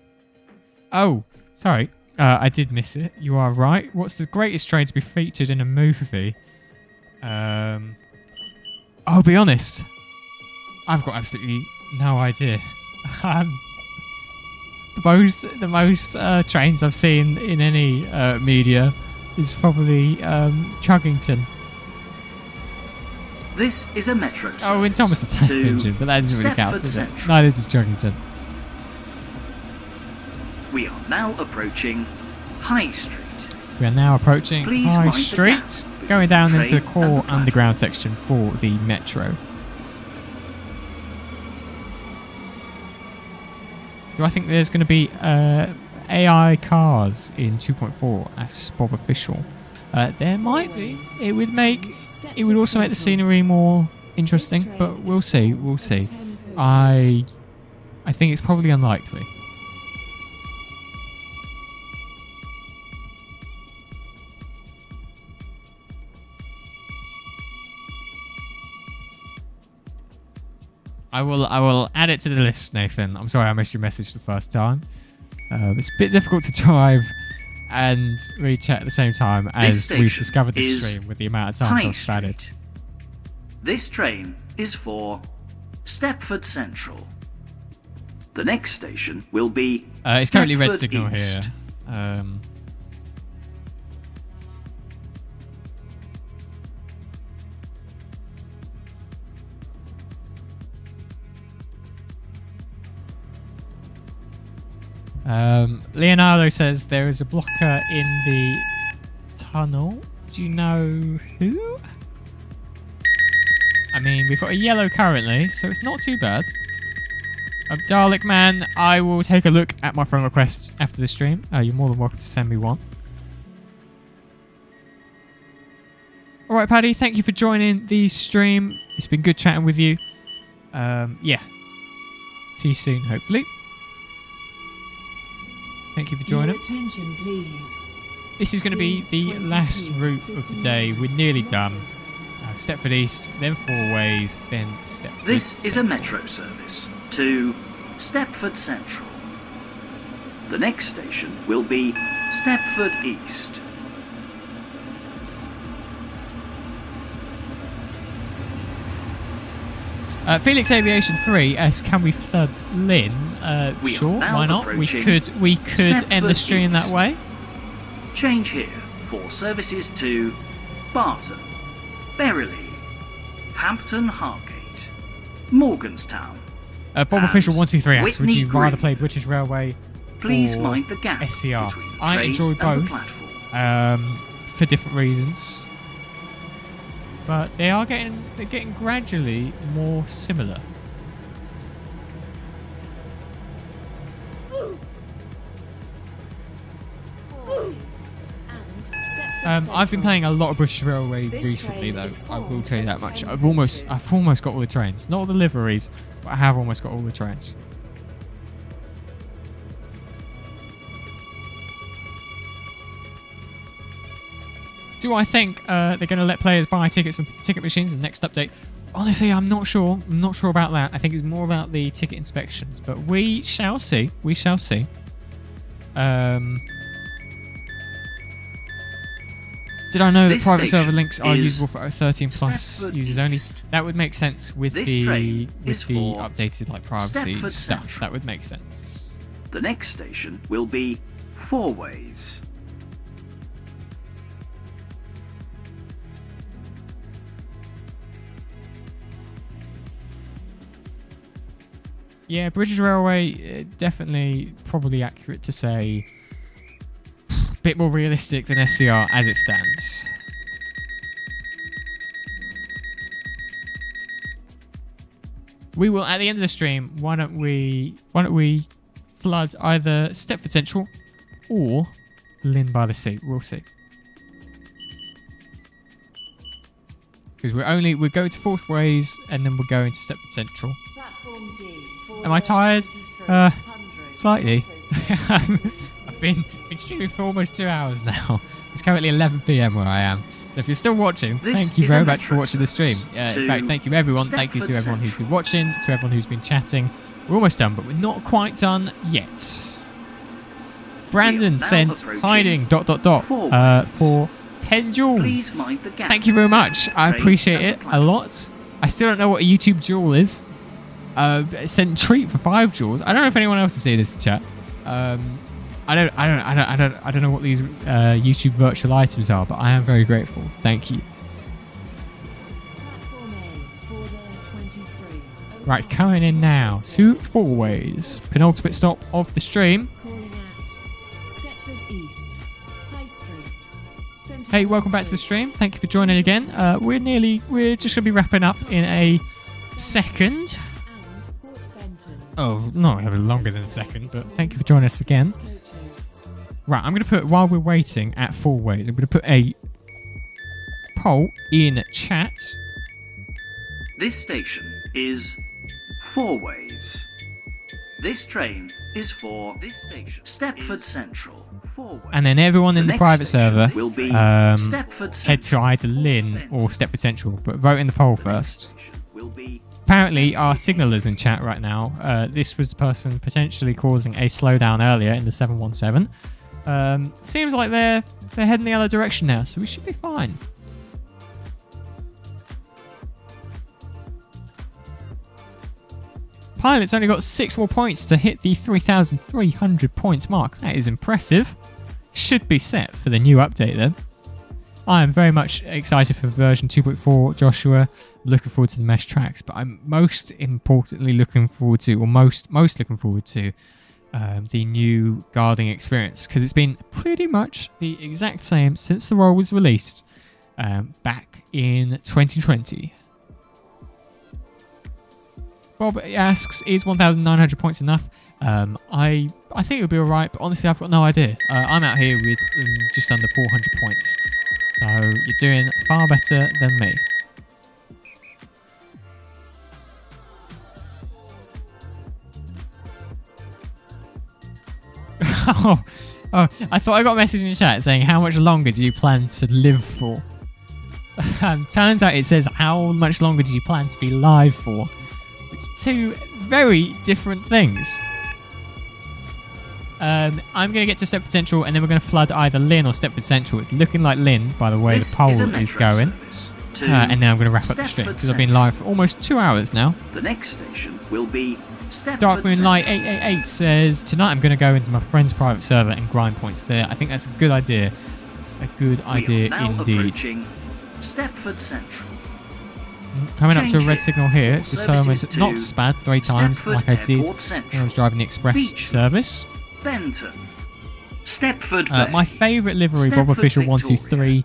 S1: Oh, sorry, I did miss it. You are right. What's the greatest train to be featured in a movie? I'll be honest. I've got absolutely no idea. The most trains I've seen in any media is probably Chuggington.
S7: This is a metro service.
S1: Oh, in Thomas the Tank
S7: to
S1: Engine, but that doesn't really count,
S7: Stepford
S1: does it?
S7: Central.
S1: Neither does Chuggington.
S7: We are now approaching High Street.
S1: We are now approaching
S7: Please
S1: High
S7: mind the
S1: Street,
S7: gap between
S1: going down
S7: the
S1: into the
S7: train
S1: core
S7: and the platform.
S1: underground section for the metro. Do I think there's going to be AI cars in 2.4 as Bob Official? There might be. It would also make the scenery more interesting, but we'll see. We'll see. I think it's probably unlikely. I will add it to the list, Nathan. I'm sorry I missed your message the first time. It's a bit difficult to drive and read chat at the same time as we've discovered this stream with the amount of times I've spatted.
S7: This train is for Stepford Central. The next station will be
S1: it's currently red
S7: Stepford
S1: signal
S7: East.
S1: here. Leonardo says there is a blocker in the tunnel. Do you know who? I mean, we've got a yellow currently, so it's not too bad. Dalek Man, I will take a look at my friend requests after the stream. You're more than welcome to send me one. Alright, Paddy, thank you for joining the stream. It's been good chatting with you. Yeah. See you soon, hopefully. Thank you for joining.
S2: Your attention, please.
S1: This is going to be the last route of the day. We're nearly done. Stepford East, then Four Ways, then Stepford
S7: This is a
S1: Central.
S7: metro service to Stepford Central. The next station will be Stepford East.
S1: Felix Aviation 3 asks, can we flood Lynn?
S7: We are
S1: Sure,
S7: now
S1: why not? We
S7: approaching
S1: could end the
S7: Stepford
S1: stream that
S7: East.
S1: way.
S7: Change here for services to Barton, Berrily, Hampton Hargate, Morganstown.
S1: Bob
S7: and
S1: Official 123 asks, would
S7: Whitney
S1: you rather
S7: Green.
S1: play British Railway
S7: Please
S1: or
S7: mind the gap
S1: SCR?
S7: between the
S1: I
S7: train
S1: enjoy
S7: and the
S1: both
S7: platform.
S1: for different reasons, but they're getting gradually more similar. I've been playing a lot of British Railway recently, though. I will tell you that much. I've almost got all the trains, not all the liveries, but I have almost got all the trains. Do I think they're going to let players buy tickets from ticket machines in the next update? Honestly, I'm not sure. I'm not sure about that. I think it's more about the ticket inspections, but we shall see. We shall see. Did I know that
S7: This
S1: private server
S7: station
S1: links are
S7: is
S1: usable for 13 plus
S7: Stepford
S1: users only?
S7: East.
S1: That would make sense with
S7: This
S1: the
S7: train is for
S1: updated like privacy
S7: Stepford
S1: stuff.
S7: Central.
S1: That would make sense.
S7: The next station will be Four Ways.
S1: Yeah, British Railway, definitely probably accurate to say a bit more realistic than SCR as it stands. We will, at the end of the stream, why don't we flood either Stepford Central or Lynn by the Sea? We'll see. Because we're going to Fourth Ways and then we're going to Stepford Central.
S2: Platform D,
S1: Am I tired?
S2: 2300,
S1: Slightly.
S2: Metro
S1: I've been streaming for almost 2 hours now. It's currently 11 PM where I am. So if you're still watching,
S7: This
S1: thank you
S7: is
S1: very
S7: a
S1: much for
S7: metro
S1: watching the stream.
S7: service
S1: In
S7: to
S1: fact, thank you everyone. Thank you to
S7: Stepford
S1: everyone who's been
S7: Central.
S1: watching, to everyone who's been chatting. We're almost done, but we're not quite done yet. Brandon
S7: now
S1: sent
S7: approaching
S1: hiding ...
S7: Four
S1: for 10 jewels.
S7: Please mind the gap.
S1: Thank you very much. I
S7: Train
S1: appreciate
S7: and
S1: it
S7: the
S1: a
S7: platform.
S1: lot. I still don't know what a YouTube jewel is. Sent treat for 5 jewels. I don't know if anyone else has seen this in chat. I don't know what these YouTube virtual items are, but I am very grateful. Thank you.
S2: Platform A for the 23.
S1: Right, coming in now to Four Ways, penultimate stop of the stream.
S2: Calling at Stepford East, High Street. Centre
S1: Hey, welcome back to the stream. Thank you for joining again. We're just gonna be wrapping up in a second.
S2: And Port Benton.
S1: Oh, not even longer than a second, but thank you for joining us again.
S2: Coaches.
S1: Right, I'm going to put, while we're waiting at Four Ways, I'm going to put a poll in chat.
S7: This station is Four Ways. This train is for this station, Stepford Central. Four Ways.
S1: And then everyone in the
S7: next
S1: private
S7: station
S1: server
S7: will be
S1: head
S7: Stepford
S1: to
S7: Central.
S1: either Lynn or Stepford Central, but vote in the poll first.
S7: Next station will be
S1: apparently our signalers in chat right now, this was the person potentially causing a slowdown earlier in the 717. Seems like they're heading the other direction now, so we should be fine. Pilot's only got 6 more points to hit the 3,300 points mark. That is impressive. Should be set for the new update then. I am very much excited for version 2.4, Joshua. Looking forward to the mesh tracks, but I'm most importantly looking forward to, or most looking forward to, the new guarding experience, because it's been pretty much the exact same since the role was released back in 2020. Bob asks, is 1,900 points enough? I think it would be alright, but honestly I've got no idea. I'm out here with just under 400 points, so you're doing far better than me. Oh, I thought I got a message in the chat saying, how much longer do you plan to live for? Turns out it says, how much longer do you plan to be live for? Which are two very different things. I'm going to get to Stepford Central, and then we're going to flood either Lynn or Stepford Central. It's looking like Lynn, by the way the poll is going. And then I'm going to wrap up the stream, because I've been live for almost 2 hours now.
S7: The next station will be Stepford
S1: Dark Moonlight 888 says, tonight I'm going to go into my friend's private server and grind points there. I think that's a good idea. A good idea
S7: now
S1: indeed.
S7: Approaching Stepford Central.
S1: Coming up to a red
S7: Changing.
S1: signal here. Determined
S7: Services
S1: not
S7: to
S1: spad 3 times
S7: Stepford
S1: like I did
S7: Airport
S1: when
S7: Central.
S1: I was driving the express
S7: Beecham.
S1: service.
S7: Benton. Stepford Bay.
S1: My favourite livery, Bob
S7: Stepford
S1: Official
S7: Victoria.
S1: 123.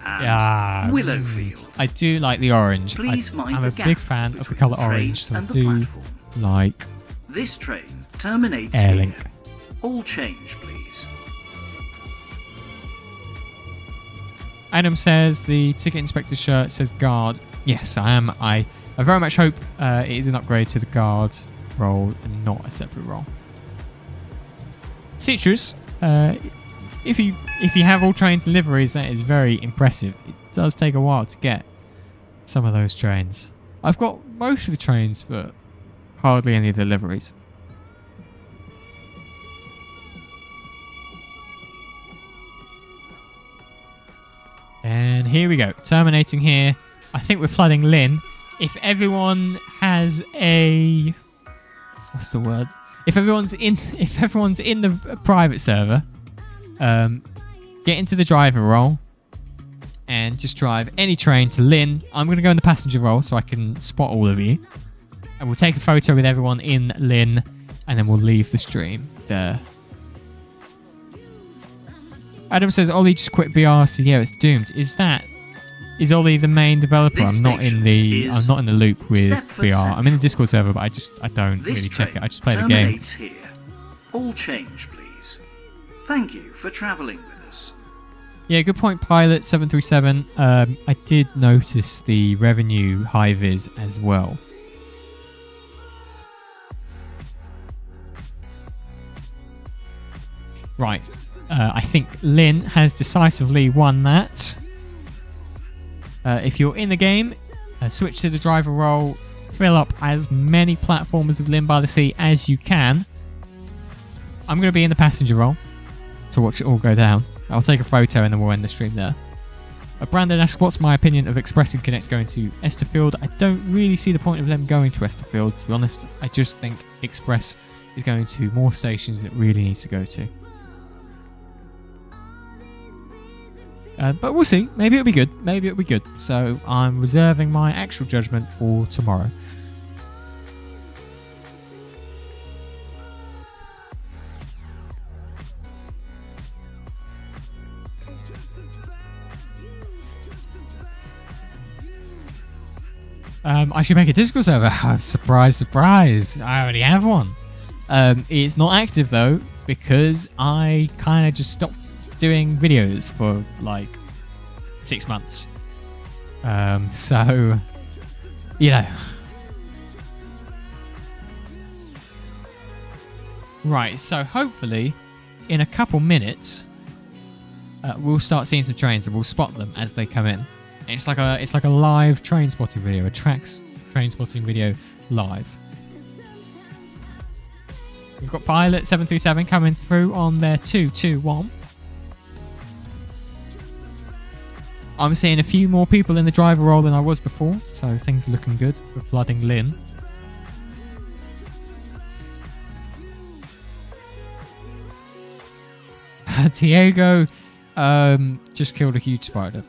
S7: And Willowfield.
S1: I do like the orange.
S7: Please mind
S1: I'm
S7: the
S1: a
S7: gap
S1: big fan of the colour
S7: between the train
S1: orange, so I
S7: and the
S1: do
S7: platform.
S1: like
S7: This train terminates
S1: Airlink.
S7: here. All change, please.
S1: Adam says the ticket inspector shirt says guard. Yes, I am. I very much hope it is an upgrade to the guard role and not a separate role. Citrus, if you have all trains and liveries, that is very impressive. It does take a while to get some of those trains. I've got most of the trains, but hardly any of the liveries. And here we go, terminating here. I think we're flooding Lynn. If everyone has a... what's the word? If everyone's in the private server, get into the driver role and just drive any train to Lynn. I'm going to go in the passenger role so I can spot all of you. And we'll take a photo with everyone in Lynn, and then we'll leave the stream there. Adam says Ollie just quit BR, so yeah, it's doomed. Is Ollie the main developer?
S7: This
S1: I'm not in the loop with
S7: Stepford
S1: BR. I'm in the
S7: Central.
S1: Discord server, but I don't
S7: This
S1: really check it.
S7: train
S1: I just play the game.
S7: terminates here. All change, please. Thank you for travelling with us.
S1: Yeah, good point, Pilot 737. I did notice the revenue high vis as well. Right. I think Lynn has decisively won that. If you're in the game, switch to the driver role, fill up as many platforms of Lynn by the Sea as you can. I'm going to be in the passenger role to watch it all go down. I'll take a photo and then we'll end the stream there. Brandon asks, what's my opinion of Express and Connect going to Esterfield? I don't really see the point of them going to Esterfield, to be honest. I just think Express is going to more stations that it really needs to go to. But we'll see. Maybe it'll be good. Maybe it'll be good. So I'm reserving my actual judgment for tomorrow. I should make a Discord server. Surprise, surprise. I already have one. It's not active though, because I kind of just stopped doing videos for like 6 months. So, you know. Right, so hopefully in a couple minutes we'll start seeing some trains and we'll spot them as they come in. And it's like a live train spotting video, a TRAX train spotting video live. We've got Pilot 737 coming through on their 221. I'm seeing a few more people in the driver role than I was before, so things are looking good for flooding Lynn. Diego just killed a huge spider.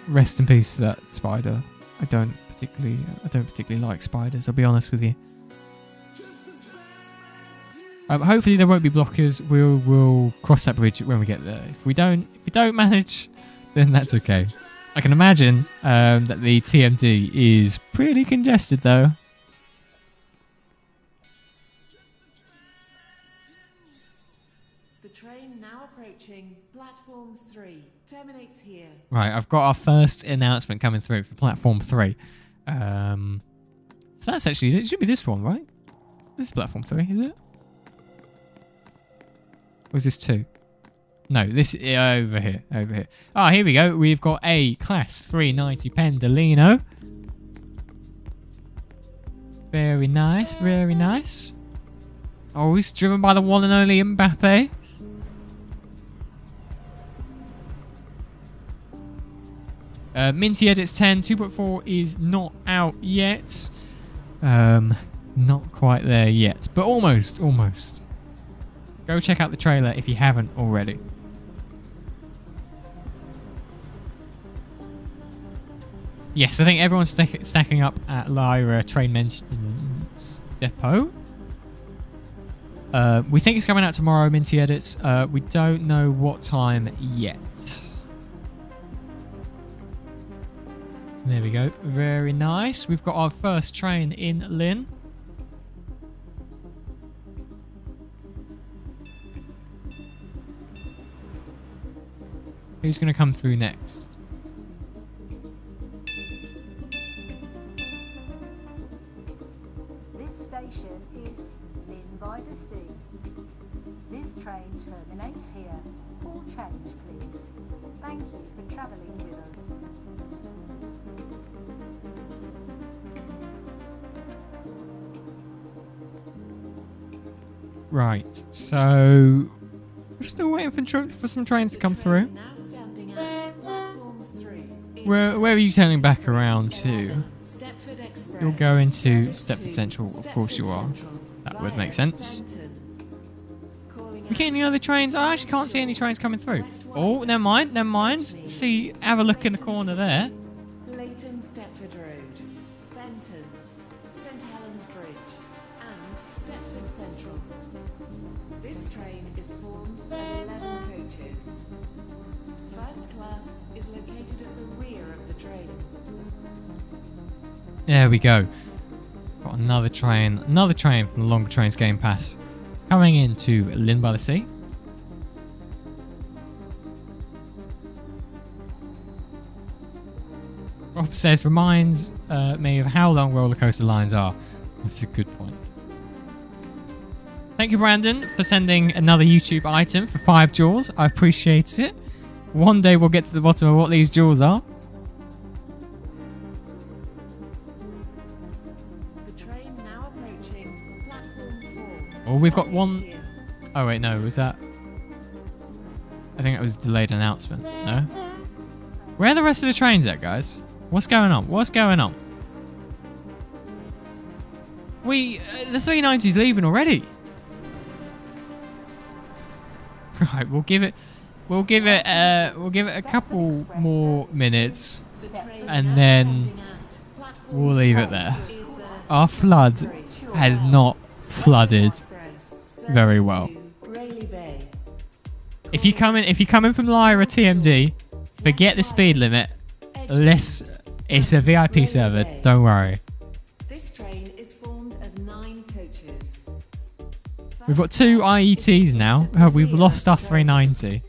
S1: Rest in peace to that spider. I don't particularly like spiders, I'll be honest with you. Hopefully there won't be blockers. We'll cross that bridge when we get there. If we don't manage, then that's okay. I can imagine that the TMD is pretty congested though.
S2: The train now approaching platform 3 terminates here.
S1: Right, I've got our first announcement coming through for platform 3. So that's actually, it should be this one, right? This is platform 3, is it? Or is this 2? No, this is over here. Ah, here we go. We've got a Class 390 Pendolino. Very nice, very nice. Always driven by the one and only Mbappe. Minty Edits 10, 2.4 is not out yet. Not quite there yet, but almost. Go check out the trailer if you haven't already. Yes, I think everyone's stacking up at Lyra Train Maintenance Depot. We think it's coming out tomorrow, Minty Edits. We don't know what time yet. There we go. Very nice. We've got our first train in Lynn. Who's going to come through next?
S4: This station is Lynn by the Sea. This train terminates here. For change, please. Thank you for travelling with us.
S1: Right, so we're still waiting for some trains to come through.
S2: Now standing at platform 3 is
S1: Where are you turning back around to?
S2: Stepford Express.
S1: You're going to
S2: Service
S1: Stepford Central, of course you are.
S2: Central
S1: That would
S2: via
S1: make sense.
S2: Benton. Calling
S1: We get any
S2: out
S1: other trains? I actually can't see any trains coming through. Oh, never mind. See, have a look in the corner there.
S2: Leighton Stepford Road, Benton, St Helens Bridge, and Stepford Central. This train is formed of 11 coaches. First class is located at the rear of the train.
S1: There we go. Got another train from the Longer Trains Game Pass coming into Lynn by the Sea. Rob says, reminds me of how long roller coaster lines are. That's a good point. Thank you, Brandon, for sending another YouTube item for 5 jewels. I appreciate it. One day we'll get to the bottom of what these jewels are.
S2: The train now approaching platform 4.
S1: Oh, we've got one.
S2: Here.
S1: Oh, wait, no. Was that... I think that was a delayed announcement. No? Where are the rest of the trains at, guys? What's going on? The 390's leaving already. Right, we'll give it a couple more minutes,
S2: The train
S1: and
S2: now
S1: then
S2: standing at platform
S1: we'll leave it
S2: 4
S1: there.
S2: is the
S1: Our flood has not flooded
S2: Express
S1: very
S2: service
S1: well.
S2: to Rayleigh Bay.
S1: If you come in from Lyra TMD, forget the speed limit. It's a VIP server. Don't worry.
S2: This train is formed of 9 coaches.
S1: We've got 2 IETs now. Oh, we've lost our 390.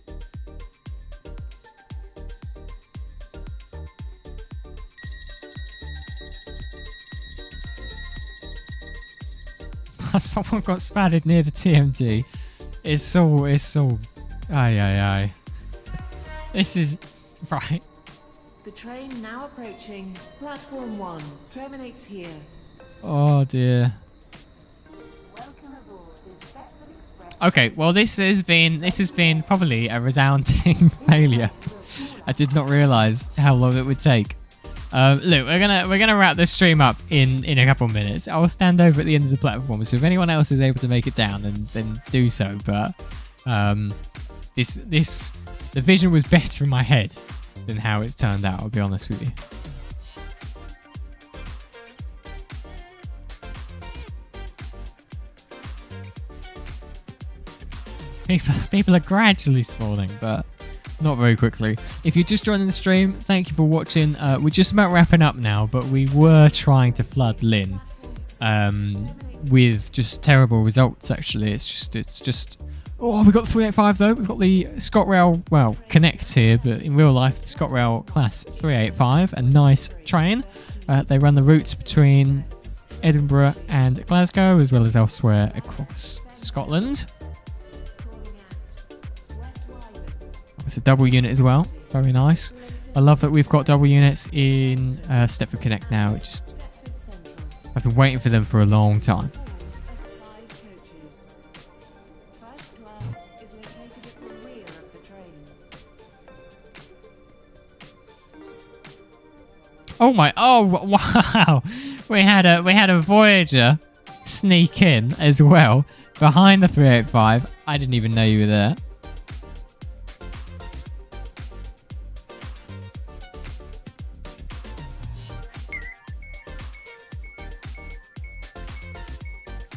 S1: Someone got spattered near the TMD. It's so. Aye. This is right.
S2: The train now approaching platform 1 terminates here.
S1: Oh dear.
S4: Welcome aboard the Stepford Express.
S1: Okay, well this has been probably a resounding failure. I did not realise how long it would take. Look, we're gonna wrap this stream up in a couple of minutes. I'll stand over at the end of the platform, so if anyone else is able to make it down, then do so. But the vision was better in my head than how it's turned out. I'll be honest with you. People are gradually spawning, but not very quickly. If you're just joining the stream, thank you for watching. We're just about wrapping up now, but we were trying to flood Lynn with just terrible results. Actually, it's just. Oh, we've got the 385 though. We've got the ScotRail, well, Connect here, but in real life, the ScotRail Class 385, a nice train. They run the routes between Edinburgh and Glasgow, as well as elsewhere across Scotland. It's a double unit as well. Very nice. I love that we've got double units in Stepford Connect now. I've been waiting for them for a long time. Oh my! Oh wow! We had a Voyager sneak in as well behind the 385. I didn't even know you were there.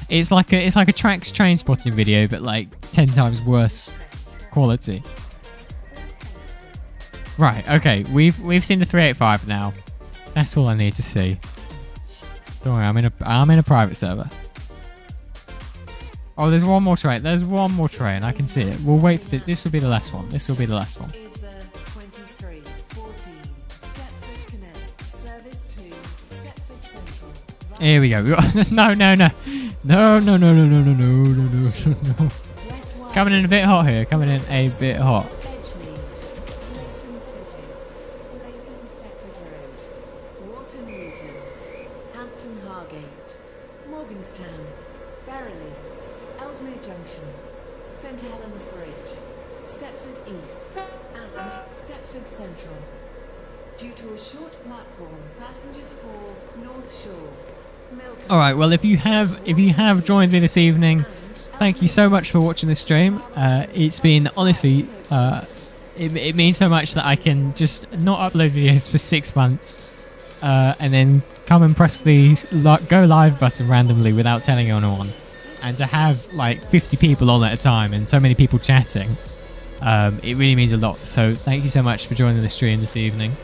S1: It's like a TRAX train spotting video, but like 10 times worse quality. Right. Okay. We've seen the 385 now. That's all I need to see. Don't worry. I'm in a private server. Oh, there's one more train. There's one more train. I can see it. We'll wait for this. Will be the last one. This will be the last one.
S2: Is the 2314 Stepford Connect service to Stepford Central.
S1: Here we go. No. Coming in a bit hot here. Coming in a bit hot.
S2: Leighton City, Leighton Stepford Road, Walton Newton, Hampton Hargate, Morganstown, Berrily, Ellesmere Junction, St Helens Bridge, Stepford East, and Stepford Central. Due to a short platform, passengers for North Shore.
S1: All right. Well, if you have joined me this evening, thank you so much for watching this stream. It's been honestly, it means so much that I can just not upload videos for 6 months, and then come and press the go live button randomly without telling anyone, and to have like 50 people on at a time and so many people chatting. It really means a lot. So thank you so much for joining the stream this evening.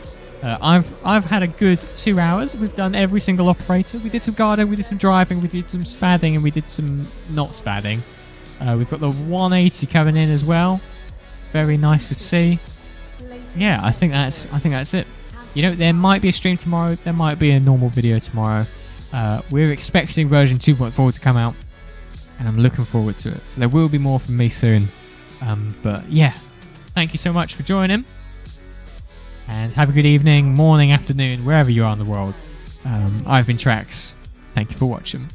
S1: I've had a good 2 hours. We've done every single operator. We did some guarding, we did some driving, we did some spadding, and we did some not spadding. We've got the 180 coming in as well. Very nice to see. Yeah, I think that's it. You know, there might be a stream tomorrow. There might be a normal video tomorrow. We're expecting version 2.4 to come out, and I'm looking forward to it. So there will be more from me soon. But yeah, thank you so much for joining. And have a good evening, morning, afternoon, wherever you are in the world. I've been TRAX. Thank you for watching.